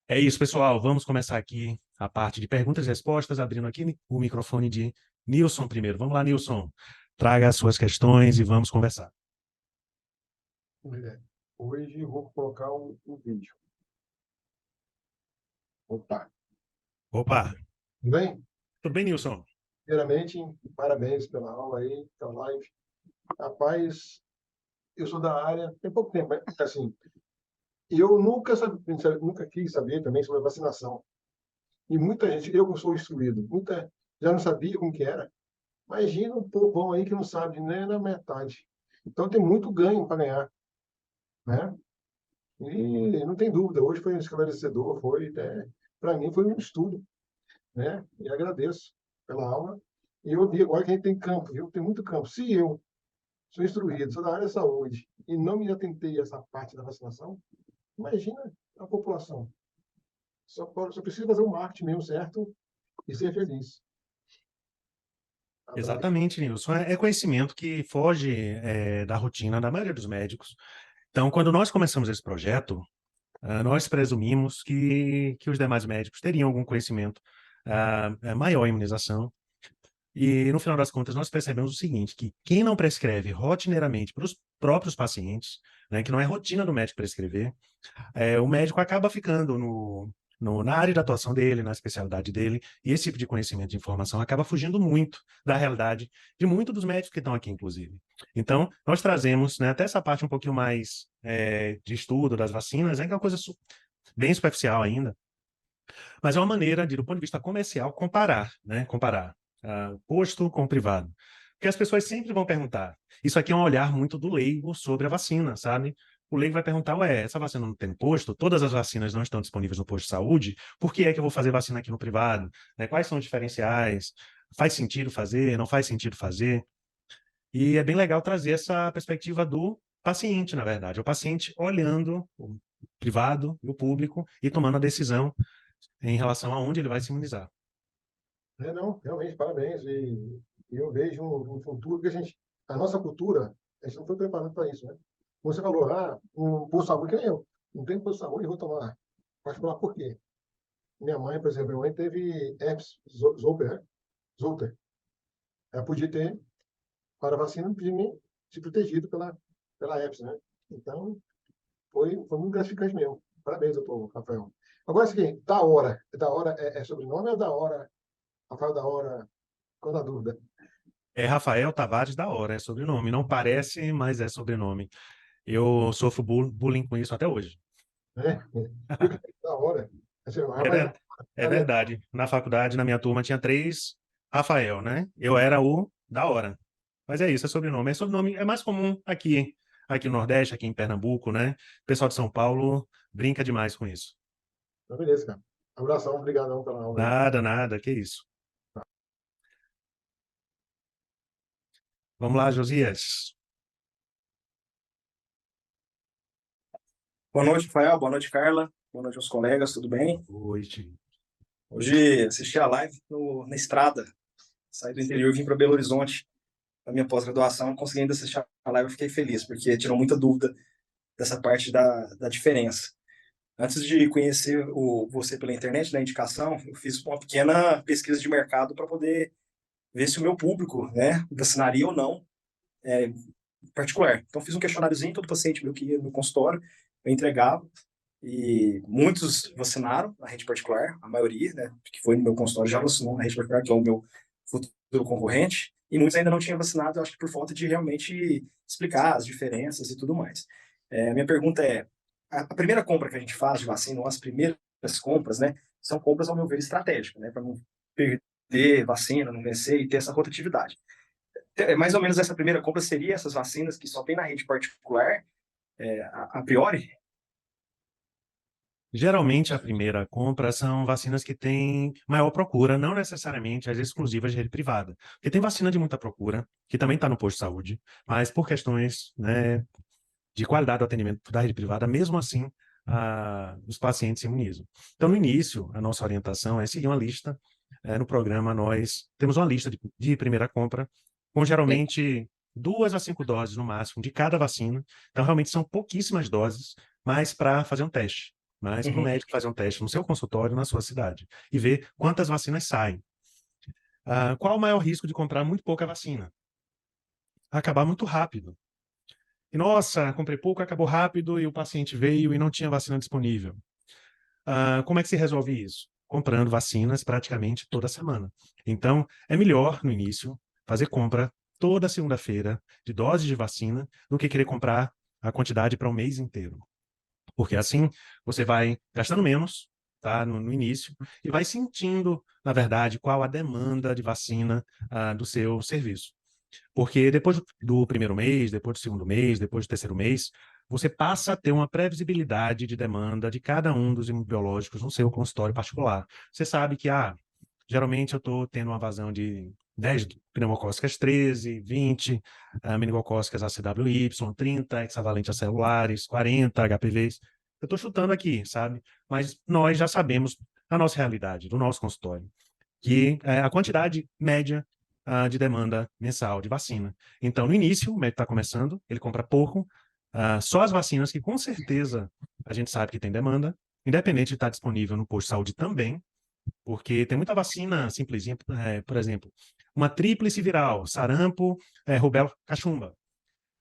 É isso, pessoal. Vamos começar aqui a parte de perguntas e respostas, abrindo aqui o microfone de Nilson primeiro. Vamos lá, Nilson. Traga as suas questões e vamos conversar. Hoje eu vou colocar um vídeo. Opa, Opa, tudo bem? tudo bem, Nilson? Primeiramente, parabéns pela aula aí, pela live. Rapaz, eu sou da área, tem pouco tempo, mas, assim, eu nunca quis saber também sobre a vacinação. E muita gente, eu que sou instruído, já não sabia como que era. Imagina um povão aí que não sabe nem na metade. Então tem muito ganho para ganhar, né? E não tem dúvida, hoje foi um esclarecedor, para mim foi um estudo, né? E agradeço pela aula. E eu vi agora que a gente tem campo, viu? Tem muito campo. Se eu sou instruído, sou da área da saúde e não me atentei a essa parte da vacinação, imagina a população. Só precisa fazer o marketing mesmo certo e ser feliz. Exatamente, Nilson. É conhecimento que foge da rotina da maioria dos médicos. Então, quando nós começamos esse projeto, nós presumimos que os demais médicos teriam algum conhecimento maior em imunização. E, no final das contas, nós percebemos o seguinte, que quem não prescreve rotineiramente para os próprios pacientes, né, que não é rotina do médico prescrever, o médico acaba ficando na área de atuação dele, na especialidade dele, e esse tipo de conhecimento de informação acaba fugindo muito da realidade de muitos dos médicos que estão aqui, inclusive. Então, nós trazemos, né, até essa parte um pouquinho mais de estudo das vacinas, que é uma coisa bem superficial ainda, mas é uma maneira de, do ponto de vista comercial, comparar, né, comparar o posto com o privado. Porque as pessoas sempre vão perguntar. Isso aqui é um olhar muito do leigo sobre a vacina, sabe? O leigo vai perguntar, ué, essa vacina não tem no posto? Todas as vacinas não estão disponíveis no posto de saúde? Por que é que eu vou fazer vacina aqui no privado? Né? Quais são os diferenciais? Faz sentido fazer? Não faz sentido fazer? E é bem legal trazer essa perspectiva do paciente, na verdade. O paciente olhando o privado e o público e tomando a decisão em relação a onde ele vai se imunizar. Não, realmente, parabéns. E eu vejo um futuro que a nossa cultura, a gente não foi preparado para isso, né? Como você falou, um posto de saúde, que nem eu. Não tem posto de saúde, eu vou tomar. Particular por quê? Minha mãe, por exemplo, minha mãe teve herpes zoster, né? Zoster. Ela podia ter, para a vacina, não podia nem se protegido pela herpes, né? Então, foi muito gratificante mesmo. Parabéns, doutor Rafael. Agora, é o seguinte, da hora é sobrenome ou da hora, Rafael da hora, ficou na dúvida. É Rafael Tavares da Hora, é sobrenome. Não parece, mas é sobrenome. Eu sofro bullying com isso até hoje. Né? Fica da hora. Assim, É, Rafael, é verdade. Na faculdade, na minha turma, tinha 3 Rafael, né? Eu era o da Hora. Mas é isso, é sobrenome. É sobrenome, é mais comum aqui no Nordeste, aqui em Pernambuco, né? O pessoal de São Paulo brinca demais com isso. então, beleza, cara. Abração, obrigadão pela aula aí. Nada, nada, que isso. Vamos lá, Josias. Boa noite, Rafael. Boa noite, Carla. Boa noite aos colegas, tudo bem? Hoje. Hoje assisti a live na estrada. Saí do interior e vim para Belo Horizonte, na minha pós-graduação. Consegui ainda assistir a live e fiquei feliz, porque tirou muita dúvida dessa parte da diferença. Antes de conhecer você pela internet, na indicação, eu fiz uma pequena pesquisa de mercado para poder ver se o meu público, né, vacinaria ou não, em particular. Então, fiz um questionáriozinho, todo paciente meu que ia no consultório, eu entregava. E muitos vacinaram na rede particular, a maioria, né, que foi no meu consultório já vacinou na rede particular, que é o meu futuro concorrente, e muitos ainda não tinham vacinado, eu acho que por falta de realmente explicar as diferenças e tudo mais. A minha pergunta é, a primeira compra que a gente faz de vacina, ou as primeiras compras, né, são compras, ao meu ver, estratégicas, né, para não perder vacina, não vencer e ter essa rotatividade. Mais ou menos essa primeira compra seria essas vacinas que só tem na rede particular, a priori? Geralmente, a primeira compra são vacinas que têm maior procura, não necessariamente as exclusivas de rede privada. Porque tem vacina de muita procura, que também está no posto de saúde, mas por questões, né, de qualidade do atendimento da rede privada, mesmo assim, os pacientes se imunizam. Então, no início, a nossa orientação é seguir uma lista. No programa, nós temos uma lista de primeira compra, com geralmente 2 a 5 doses no máximo de cada vacina. Então, realmente são pouquíssimas doses, mas para fazer um teste. Mas para o Uhum. médico fazer um teste no seu consultório, na sua cidade, e ver quantas vacinas saem. Qual o maior risco de comprar muito pouca vacina? Acabar muito rápido. E, nossa, comprei pouco, acabou rápido e o paciente veio e não tinha vacina disponível. Como é que se resolve isso? Comprando vacinas praticamente toda semana. Então, é melhor, no início, fazer compra toda segunda-feira de doses de vacina do que querer comprar a quantidade para um mês inteiro. Porque assim você vai gastando menos, tá, no início, e vai sentindo, na verdade, qual a demanda de vacina do seu serviço. Porque depois do primeiro mês, depois do segundo mês, depois do terceiro mês, você passa a ter uma previsibilidade de demanda de cada um dos imunobiológicos no seu consultório particular. Você sabe que, geralmente eu estou tendo uma vazão de 10 pneumocócicas 13, 20, meningocócicas ACWY, 30 hexavalentes acelulares, 40 HPVs. Eu estou chutando aqui, sabe? Mas nós já sabemos a nossa realidade, do nosso consultório, que é a quantidade média de demanda mensal de vacina. Então, no início, o médico está começando, ele compra pouco, só as vacinas que com certeza a gente sabe que tem demanda, independente de estar disponível no posto de saúde também, porque tem muita vacina simplesinha, por exemplo, uma tríplice viral, sarampo, rubéola, cachumba.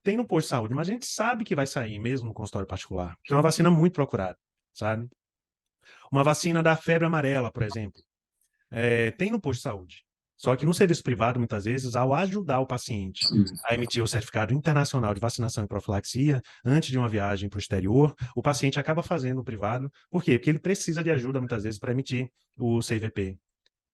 Tem no posto de saúde, mas a gente sabe que vai sair mesmo no consultório particular, que é uma vacina muito procurada, sabe? Uma vacina da febre amarela, por exemplo, tem no posto de saúde. Só que no serviço privado, muitas vezes, ao ajudar o paciente a emitir o certificado internacional de vacinação e profilaxia antes de uma viagem para o exterior, o paciente acaba fazendo no privado. Por quê? Porque ele precisa de ajuda, muitas vezes, para emitir o CVP.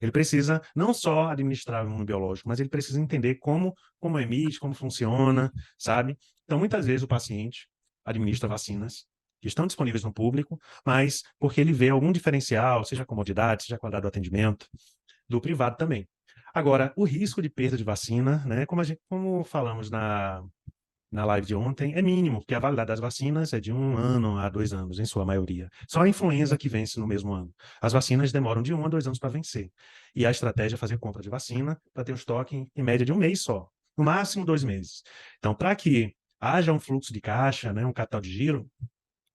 Ele precisa não só administrar o imunobiológico, mas ele precisa entender como emite, como funciona, sabe? Então, muitas vezes, o paciente administra vacinas que estão disponíveis no público, mas porque ele vê algum diferencial, seja a comodidade, seja a qualidade do atendimento, do privado também. Agora, o risco de perda de vacina, né, como falamos na live de ontem, é mínimo, porque a validade das vacinas é de 1 ano a 2 anos, em sua maioria. Só a influenza que vence no mesmo ano. As vacinas demoram de 1 a 2 anos para vencer. E a estratégia é fazer compra de vacina para ter um estoque em média de 1 mês só, no máximo 2 meses. Então, para que haja um fluxo de caixa, né, um capital de giro,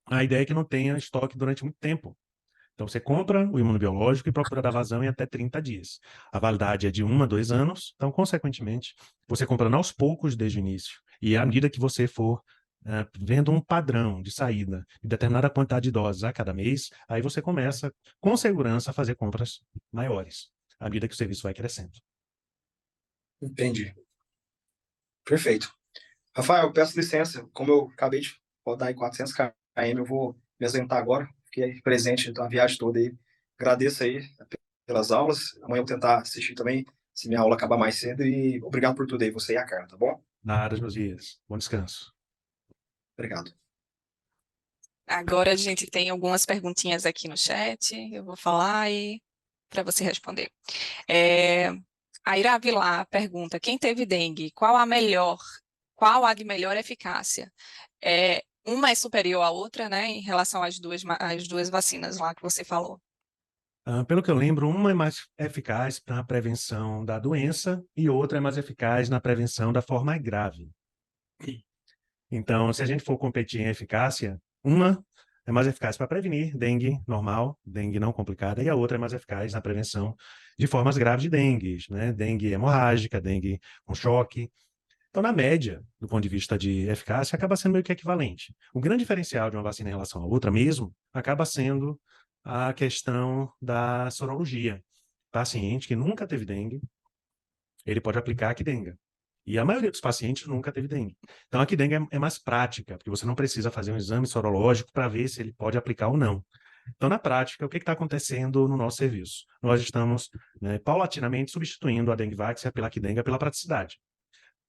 a ideia é que não tenha estoque durante muito tempo. Então, você compra o imunobiológico e procura dar vazão em até 30 dias. A validade é de 1 a 2 anos, então, consequentemente, você comprando aos poucos desde o início. E à medida que você for vendo um padrão de saída de determinada quantidade de doses a cada mês, aí você começa, com segurança, a fazer compras maiores, à medida que o serviço vai crescendo. Entendi. Perfeito. Rafael, peço licença. Como eu acabei de rodar em 400 km, eu vou me ausentar agora. Fiquei presente na viagem toda aí. Agradeço aí pelas aulas. Amanhã eu vou tentar assistir também, se minha aula acabar mais cedo. E obrigado por tudo aí, você e a Carla, tá bom? Nada, Josias. Bom descanso. Obrigado. Agora a gente tem algumas perguntinhas aqui no chat, eu vou falar e para você responder. A Ira Vilar pergunta: quem teve dengue, qual a de melhor eficácia? Uma é superior à outra, né, em relação às duas vacinas lá que você falou? Pelo que eu lembro, uma é mais eficaz para a prevenção da doença e outra é mais eficaz na prevenção da forma grave. Então, se a gente for competir em eficácia, uma é mais eficaz para prevenir dengue normal, dengue não complicada, e a outra é mais eficaz na prevenção de formas graves de dengue, né? Dengue hemorrágica, dengue com choque. Então, na média, do ponto de vista de eficácia, acaba sendo meio que equivalente. O grande diferencial de uma vacina em relação à outra mesmo acaba sendo a questão da sorologia. Paciente que nunca teve dengue, ele pode aplicar a quidenga. E a maioria dos pacientes nunca teve dengue. Então, a quidenga é mais prática, porque você não precisa fazer um exame sorológico para ver se ele pode aplicar ou não. Então, na prática, o que está acontecendo no nosso serviço? Nós estamos, né, paulatinamente substituindo a Dengvax pela quidenga pela praticidade.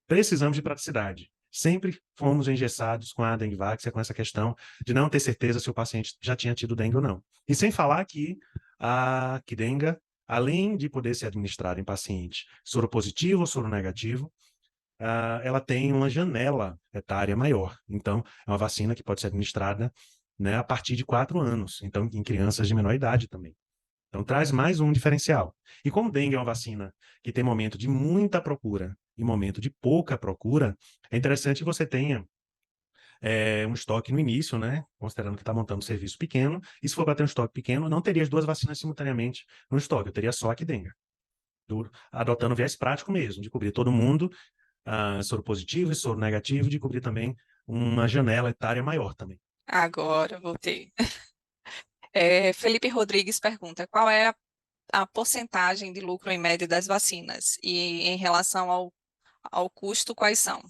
Precisamos de praticidade. Sempre fomos engessados com a Dengvax, com essa questão de não ter certeza se o paciente já tinha tido dengue ou não. E sem falar que a quidenga, além de poder ser administrada em paciente soropositivo ou soronegativo, ela tem uma janela etária maior. Então, é uma vacina que pode ser administrada, né, a partir de 4 anos. Então, em crianças de menor idade também. Então, traz mais um diferencial. E como dengue é uma vacina que tem momento de muita procura e momento de pouca procura, é interessante que você tenha um estoque no início, né? Considerando que está montando um serviço pequeno. E se for para ter um estoque pequeno, eu não teria as duas vacinas simultaneamente no estoque. Eu teria só a quidenga. Adotando o viés prático mesmo, de cobrir todo mundo, soro positivo e soro negativo, de cobrir também uma janela etária maior também. Agora, voltei. Felipe Rodrigues pergunta: qual é a porcentagem de lucro em média das vacinas? E em relação ao custo, quais são?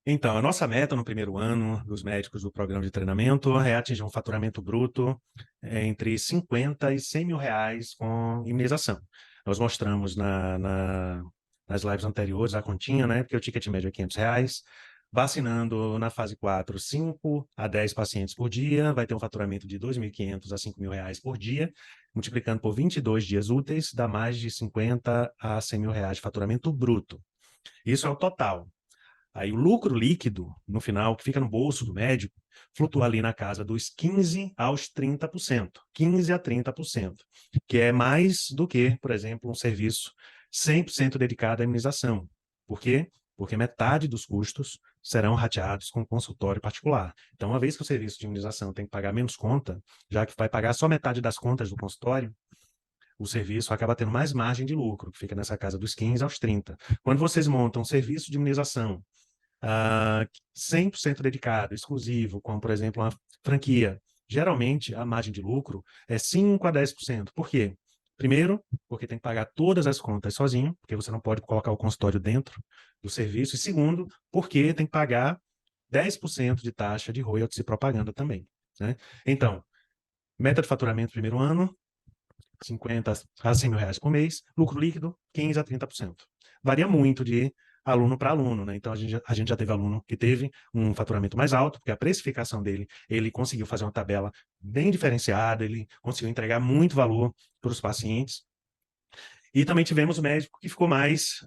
Então, a nossa meta no primeiro ano dos médicos do programa de treinamento é atingir um faturamento bruto entre 50 e 100 mil reais com imunização. Nós mostramos nas lives anteriores a continha, né? Porque o ticket médio é 500 reais. Vacinando na fase 4, 5 a 10 pacientes por dia, vai ter um faturamento de 2.500 a 5 mil reais por dia, multiplicando por 22 dias úteis, dá mais de 50 a 100 mil reais de faturamento bruto. Isso é o total. Aí o lucro líquido, no final, que fica no bolso do médico, flutua ali na casa dos 15% aos 30%. 15% a 30%, que é mais do que, por exemplo, um serviço 100% dedicado à imunização. Por quê? Porque metade dos custos serão rateados com consultório particular. Então, uma vez que o serviço de imunização tem que pagar menos conta, já que vai pagar só metade das contas do consultório, o serviço acaba tendo mais margem de lucro, que fica nessa casa dos 15% aos 30%. Quando vocês montam um serviço de imunização 100% dedicado, exclusivo, como, por exemplo, uma franquia, geralmente a margem de lucro é 5 a 10%. Por quê? Primeiro, porque tem que pagar todas as contas sozinho, porque você não pode colocar o consultório dentro do serviço. E segundo, porque tem que pagar 10% de taxa de royalties e propaganda também, né? Então, meta de faturamento primeiro ano, 50 a 100 mil reais por mês, lucro líquido, 15 a 30%. Varia muito de aluno para aluno, né? Então, a gente já teve aluno que teve um faturamento mais alto, porque a precificação dele, ele conseguiu fazer uma tabela bem diferenciada, ele conseguiu entregar muito valor para os pacientes. E também tivemos o médico que ficou mais,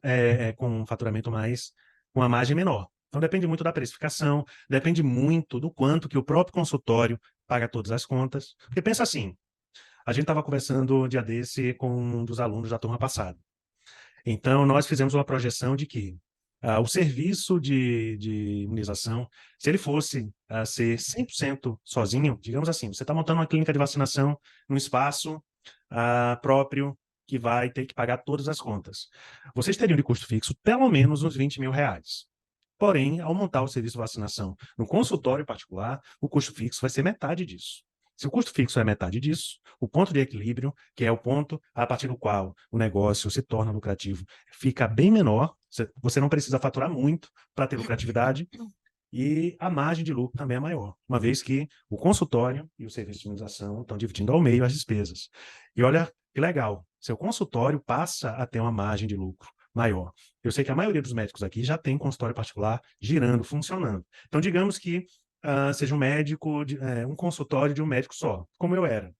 com um faturamento mais, com uma margem menor. Então, depende muito da precificação, depende muito do quanto que o próprio consultório paga todas as contas. Porque pensa assim, a gente estava conversando um dia desse com um dos alunos da turma passada. Então, nós fizemos uma projeção de que o serviço de imunização, se ele fosse ser 100% sozinho, digamos assim, você está montando uma clínica de vacinação num espaço próprio que vai ter que pagar todas as contas. Vocês teriam de custo fixo pelo menos uns 20 mil reais. Porém, ao montar o serviço de vacinação no consultório particular, o custo fixo vai ser metade disso. Se o custo fixo é metade disso, o ponto de equilíbrio, que é o ponto a partir do qual o negócio se torna lucrativo, fica bem menor. Você não precisa faturar muito para ter lucratividade e a margem de lucro também é maior, uma vez que o consultório e o serviço de imunização estão dividindo ao meio as despesas. E olha que legal, seu consultório passa a ter uma margem de lucro maior. Eu sei que a maioria dos médicos aqui já tem consultório particular girando, funcionando. Então, digamos que seja um médico, um consultório de um médico só, como eu era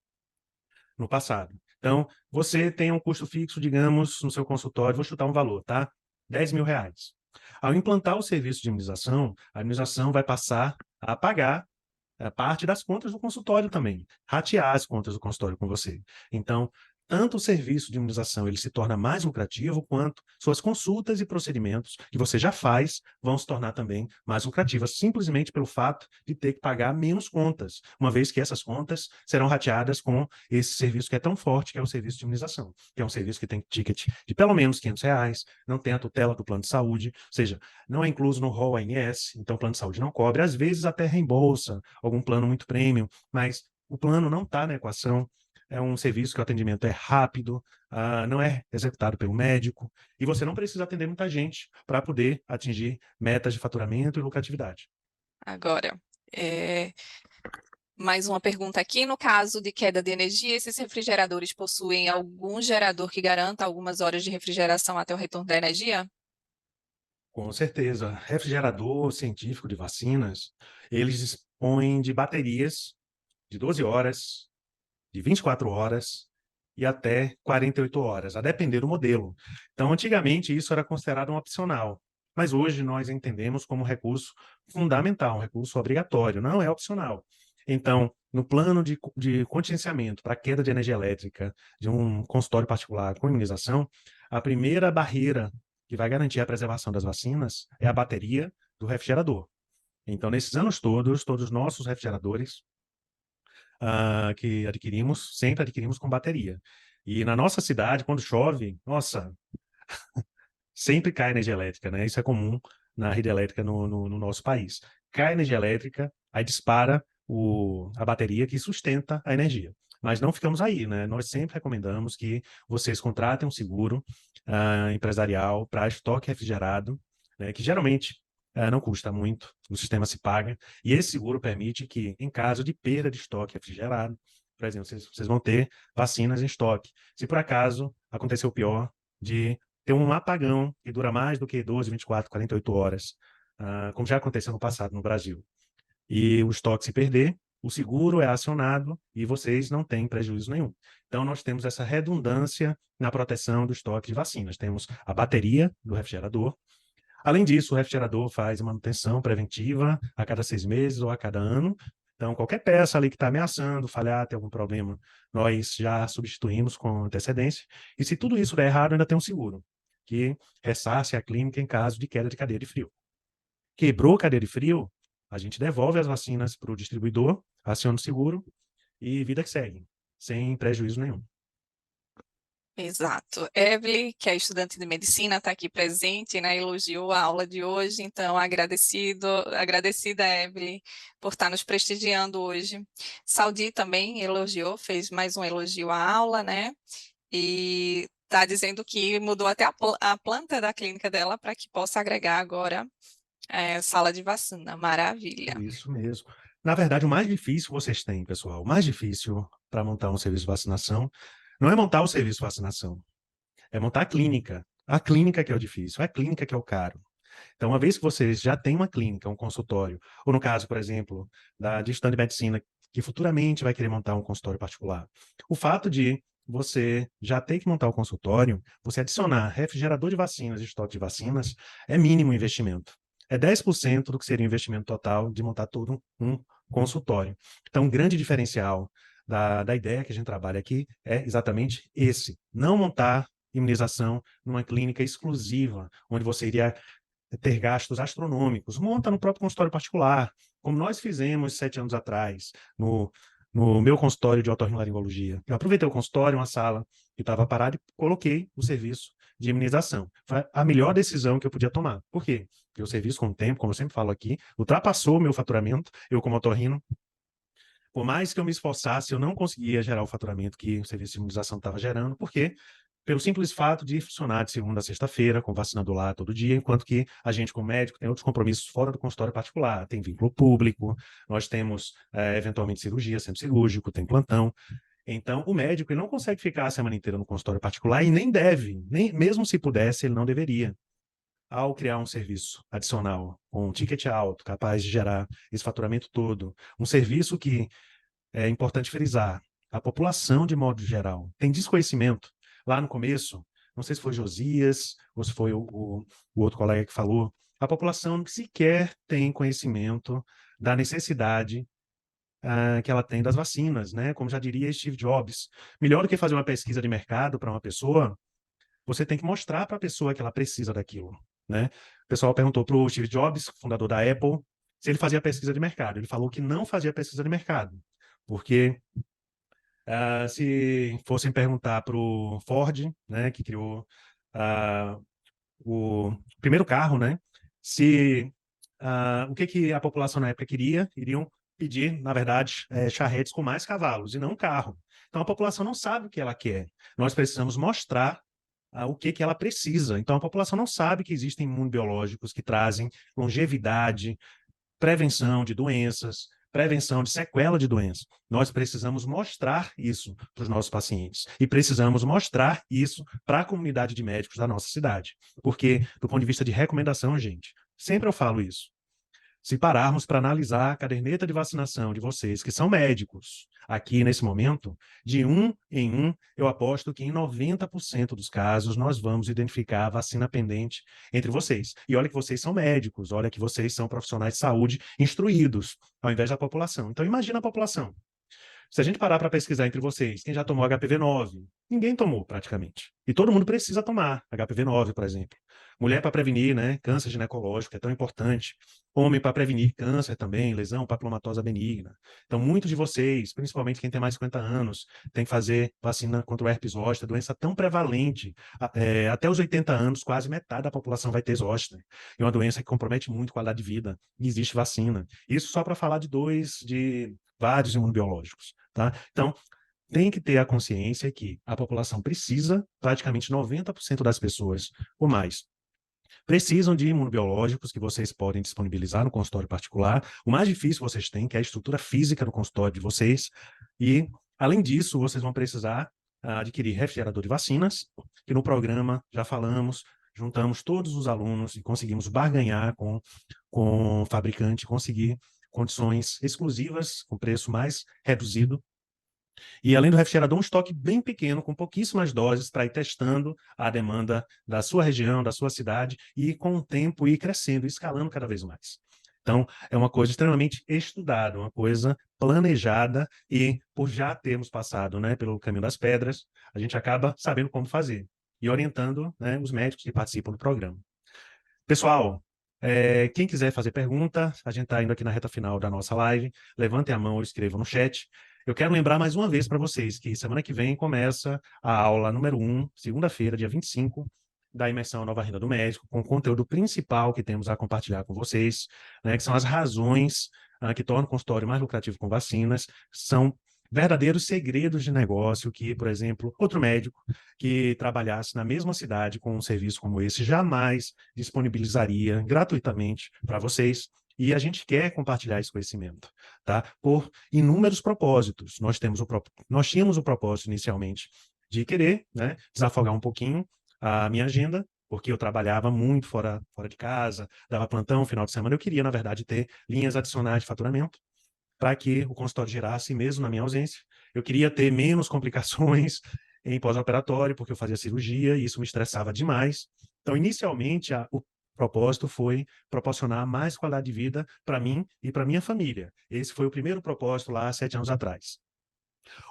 no passado. Então, você tem um custo fixo, digamos, no seu consultório, vou chutar um valor, tá? 10 mil reais. Ao implantar o serviço de imunização, a imunização vai passar a pagar parte das contas do consultório também, ratear as contas do consultório com você. Então, tanto o serviço de imunização ele se torna mais lucrativo, quanto suas consultas e procedimentos que você já faz vão se tornar também mais lucrativas, simplesmente pelo fato de ter que pagar menos contas, uma vez que essas contas serão rateadas com esse serviço que é tão forte, que é o serviço de imunização, que é um serviço que tem ticket de pelo menos R$ 500, não tem a tutela do plano de saúde, ou seja, não é incluso no rol ANS, então o plano de saúde não cobre, às vezes até reembolsa algum plano muito premium, mas o plano não está na equação. É um serviço que o atendimento é rápido, não é executado pelo médico, e você não precisa atender muita gente para poder atingir metas de faturamento e lucratividade. Agora, mais uma pergunta aqui. No caso de queda de energia, esses refrigeradores possuem algum gerador que garanta algumas horas de refrigeração até o retorno da energia? Com certeza. Refrigerador científico de vacinas, eles dispõem de baterias de 12 horas, de 24 horas e até 48 horas, a depender do modelo. Então, antigamente, isso era considerado um opcional, mas hoje nós entendemos como recurso fundamental, um recurso obrigatório, não é opcional. Então, no plano de contingenciamento para queda de energia elétrica de um consultório particular com imunização, a primeira barreira que vai garantir a preservação das vacinas é a bateria do refrigerador. Então, nesses anos todos os nossos refrigeradores que adquirimos, sempre adquirimos com bateria. E na nossa cidade, quando chove, nossa, sempre cai energia elétrica, né? Isso é comum na rede elétrica no nosso país. Cai energia elétrica, aí dispara a bateria que sustenta a energia. Mas não ficamos aí, né? Nós sempre recomendamos que vocês contratem um seguro empresarial para estoque refrigerado, né? Que geralmente não custa muito, o sistema se paga, e esse seguro permite que, em caso de perda de estoque refrigerado, por exemplo, vocês vão ter vacinas em estoque. Se por acaso acontecer o pior de ter um apagão que dura mais do que 12, 24, 48 horas, como já aconteceu no passado no Brasil, e o estoque se perder, o seguro é acionado e vocês não têm prejuízo nenhum. Então, nós temos essa redundância na proteção do estoque de vacinas. Temos a bateria do refrigerador. Além disso, o refrigerador faz manutenção preventiva a cada 6 meses ou a cada ano. Então, qualquer peça ali que está ameaçando falhar, ter algum problema, nós já substituímos com antecedência. E se tudo isso der errado, ainda tem um seguro, que ressarce a clínica em caso de queda de cadeia de frio. Quebrou cadeia de frio, a gente devolve as vacinas para o distribuidor, aciona o seguro e vida que segue, sem prejuízo nenhum. Exato. Evelyn, que é estudante de medicina, está aqui presente, né? Elogiou a aula de hoje, então agradecida, Evelyn, por estar nos prestigiando hoje. Saudi também elogiou, fez mais um elogio à aula, né? E está dizendo que mudou até a planta da clínica dela para que possa agregar agora sala de vacina. Maravilha. Isso mesmo. Na verdade, o mais difícil que vocês têm, pessoal, o mais difícil para montar um serviço de vacinação, não é montar o serviço de vacinação, é montar a clínica. A clínica que é o difícil, é a clínica que é o caro. Então, uma vez que vocês já têm uma clínica, um consultório, ou no caso, por exemplo, de estudante de medicina, que futuramente vai querer montar um consultório particular, o fato de você já ter que montar o consultório, você adicionar refrigerador de vacinas e estoque de vacinas, é mínimo investimento. É 10% do que seria o investimento total de montar todo um consultório. Então, um grande diferencial da ideia que a gente trabalha aqui é exatamente esse: não montar imunização numa clínica exclusiva, onde você iria ter gastos astronômicos. Monta no próprio consultório particular, como nós fizemos 7 anos atrás, no meu consultório de otorrinolaringologia. Eu aproveitei o consultório, uma sala que estava parada, e coloquei o serviço de imunização. Foi a melhor decisão que eu podia tomar. Por quê? Porque o serviço, com o tempo, como eu sempre falo aqui, ultrapassou o meu faturamento. Eu, como otorrino, por mais que eu me esforçasse, eu não conseguia gerar o faturamento que o serviço de imunização estava gerando. Por quê? Pelo simples fato de funcionar de segunda a sexta-feira, com vacinador lá todo dia, enquanto que a gente, como médico, tem outros compromissos fora do consultório particular, tem vínculo público, nós temos, eventualmente, cirurgia, centro cirúrgico, tem plantão. Então, o médico ele não consegue ficar a semana inteira no consultório particular e nem deve, nem mesmo se pudesse, ele não deveria. Ao criar um serviço adicional, com um ticket alto, capaz de gerar esse faturamento todo, um serviço que, é importante frisar, a população, de modo geral, tem desconhecimento. Lá no começo, não sei se foi Josias ou se foi o outro colega que falou, a população sequer tem conhecimento da necessidade que ela tem das vacinas, né? Como já diria Steve Jobs, melhor do que fazer uma pesquisa de mercado para uma pessoa, você tem que mostrar para a pessoa que ela precisa daquilo, né? O pessoal perguntou para o Steve Jobs, fundador da Apple, se ele fazia pesquisa de mercado. Ele falou que não fazia pesquisa de mercado, porque se fossem perguntar para o Ford, né, que criou o primeiro carro, né, se o que a população na época queria, iriam pedir, na verdade, charretes com mais cavalos e não um carro. Então a população não sabe o que ela quer. Nós precisamos mostrar o que ela precisa. Então a população não sabe que existem imunobiológicos que trazem longevidade, prevenção de doenças, prevenção de sequela de doença. Nós precisamos mostrar isso para os nossos pacientes e precisamos mostrar isso para a comunidade de médicos da nossa cidade. Porque, do ponto de vista de recomendação, gente, sempre eu falo isso. Se pararmos para analisar a caderneta de vacinação de vocês, que são médicos, aqui nesse momento, de um em um, eu aposto que em 90% dos casos nós vamos identificar a vacina pendente entre vocês. E olha que vocês são médicos, olha que vocês são profissionais de saúde instruídos, ao invés da população. Então, imagina a população. Se a gente parar para pesquisar entre vocês, quem já tomou HPV-9? Ninguém tomou, praticamente. E todo mundo precisa tomar HPV-9, por exemplo. Mulher para prevenir, né, câncer ginecológico, é tão importante. Homem para prevenir câncer também, lesão papilomatosa benigna. Então, muitos de vocês, principalmente quem tem mais de 50 anos, tem que fazer vacina contra o herpes zoster, doença tão prevalente. Até os 80 anos, quase metade da população vai ter zoster. É uma doença que compromete muito a qualidade de vida. E existe vacina. Isso só para falar de vários imunobiológicos. Tá? Então, tem que ter a consciência que a população precisa, praticamente 90% das pessoas ou mais, precisam de imunobiológicos que vocês podem disponibilizar no consultório particular. O mais difícil vocês têm, que é a estrutura física do consultório de vocês. E, além disso, vocês vão precisar adquirir refrigerador de vacinas, que no programa, já falamos, juntamos todos os alunos e conseguimos barganhar com o fabricante, conseguir condições exclusivas, com preço mais reduzido. E, além do refrigerador, um estoque bem pequeno, com pouquíssimas doses, para ir testando a demanda da sua região, da sua cidade, e com o tempo ir crescendo, escalando cada vez mais. Então, é uma coisa extremamente estudada, uma coisa planejada, e por já termos passado, né, pelo caminho das pedras, a gente acaba sabendo como fazer e orientando, né, os médicos que participam do programa. Pessoal, Quem quiser fazer pergunta, a gente está indo aqui na reta final da nossa live. Levantem a mão ou escrevam no chat. Eu quero lembrar mais uma vez para vocês que semana que vem começa a aula número 1, segunda-feira, dia 25, da imersão Nova Renda do Médico, com o conteúdo principal que temos a compartilhar com vocês, né, que são as razões que tornam o consultório mais lucrativo com vacinas. São verdadeiros segredos de negócio que, por exemplo, outro médico que trabalhasse na mesma cidade com um serviço como esse jamais disponibilizaria gratuitamente para vocês. E a gente quer compartilhar esse conhecimento, tá? Por inúmeros propósitos. Nós tínhamos o propósito inicialmente de querer, né, desafogar um pouquinho a minha agenda, porque eu trabalhava muito fora de casa, dava plantão no final de semana. Eu queria, na verdade, ter linhas adicionais de faturamento para que o consultório girasse mesmo na minha ausência. Eu queria ter menos complicações em pós-operatório, porque eu fazia cirurgia e isso me estressava demais. Então, inicialmente, o propósito foi proporcionar mais qualidade de vida para mim e para minha família. Esse foi o primeiro propósito lá 7 anos atrás.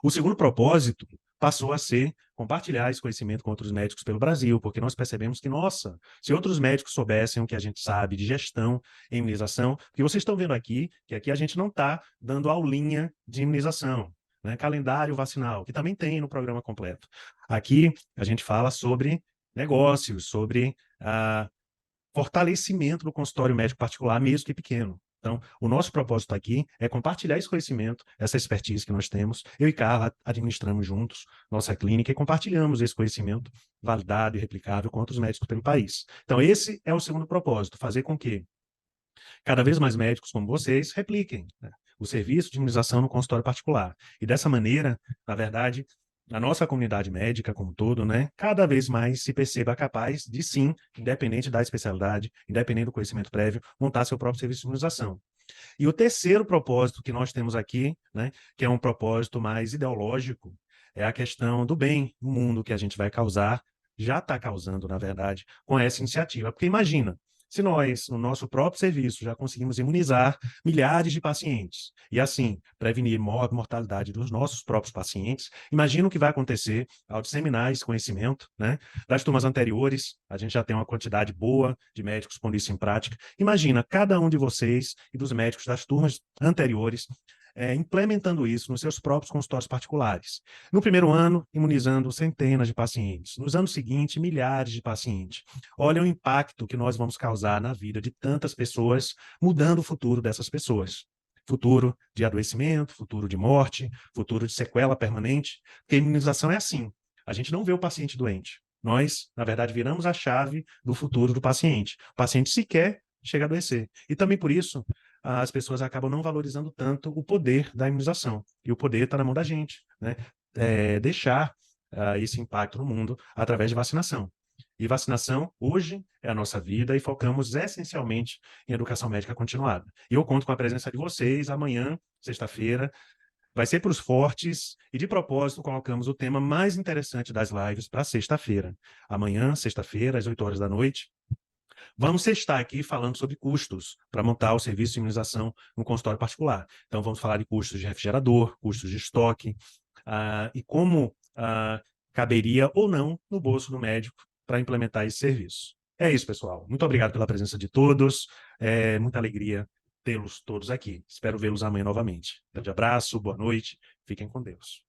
O segundo propósito passou a ser compartilhar esse conhecimento com outros médicos pelo Brasil, porque nós percebemos que, nossa, se outros médicos soubessem o que a gente sabe de gestão em imunização, porque vocês estão vendo aqui, que aqui a gente não está dando aulinha de imunização, né? Calendário vacinal, que também tem no programa completo. Aqui a gente fala sobre negócios, sobre fortalecimento do consultório médico particular, mesmo que pequeno. Então, o nosso propósito aqui é compartilhar esse conhecimento, essa expertise que nós temos. Eu e Carla administramos juntos nossa clínica e compartilhamos esse conhecimento validado e replicável com outros médicos pelo país. Então, esse é o segundo propósito, fazer com que cada vez mais médicos como vocês repliquem, né, o serviço de imunização no consultório particular. E dessa maneira, na verdade, a nossa comunidade médica como um todo, né, cada vez mais se perceba capaz de, sim, independente da especialidade, independente do conhecimento prévio, montar seu próprio serviço de imunização. E o terceiro propósito que nós temos aqui, né, que é um propósito mais ideológico, é a questão do bem no mundo que a gente vai causar, já está causando, na verdade, com essa iniciativa. Porque imagina, se nós, no nosso próprio serviço, já conseguimos imunizar milhares de pacientes e, assim, prevenir mortalidade dos nossos próprios pacientes, imagina o que vai acontecer ao disseminar esse conhecimento, né? Das turmas anteriores, a gente já tem uma quantidade boa de médicos pondo isso em prática. Imagina cada um de vocês e dos médicos das turmas anteriores implementando isso nos seus próprios consultórios particulares. No primeiro ano, imunizando centenas de pacientes. Nos anos seguintes, milhares de pacientes. Olha o impacto que nós vamos causar na vida de tantas pessoas, mudando o futuro dessas pessoas. Futuro de adoecimento, futuro de morte, futuro de sequela permanente. Porque a imunização é assim. A gente não vê o paciente doente. Nós, na verdade, viramos a chave do futuro do paciente. O paciente sequer chega a adoecer. E também por isso, as pessoas acabam não valorizando tanto o poder da imunização. E o poder está na mão da gente, né? Deixar esse impacto no mundo através de vacinação. E vacinação, hoje, é a nossa vida e focamos essencialmente em educação médica continuada. E eu conto com a presença de vocês amanhã, sexta-feira. Vai ser para os fortes e, de propósito, colocamos o tema mais interessante das lives para sexta-feira. Amanhã, sexta-feira, às 8 horas da noite, vamos estar aqui falando sobre custos para montar o serviço de imunização no consultório particular. Então, vamos falar de custos de refrigerador, custos de estoque, e como caberia ou não no bolso do médico para implementar esse serviço. É isso, pessoal. Muito obrigado pela presença de todos. Muita alegria tê-los todos aqui. Espero vê-los amanhã novamente. Grande abraço, boa noite. Fiquem com Deus.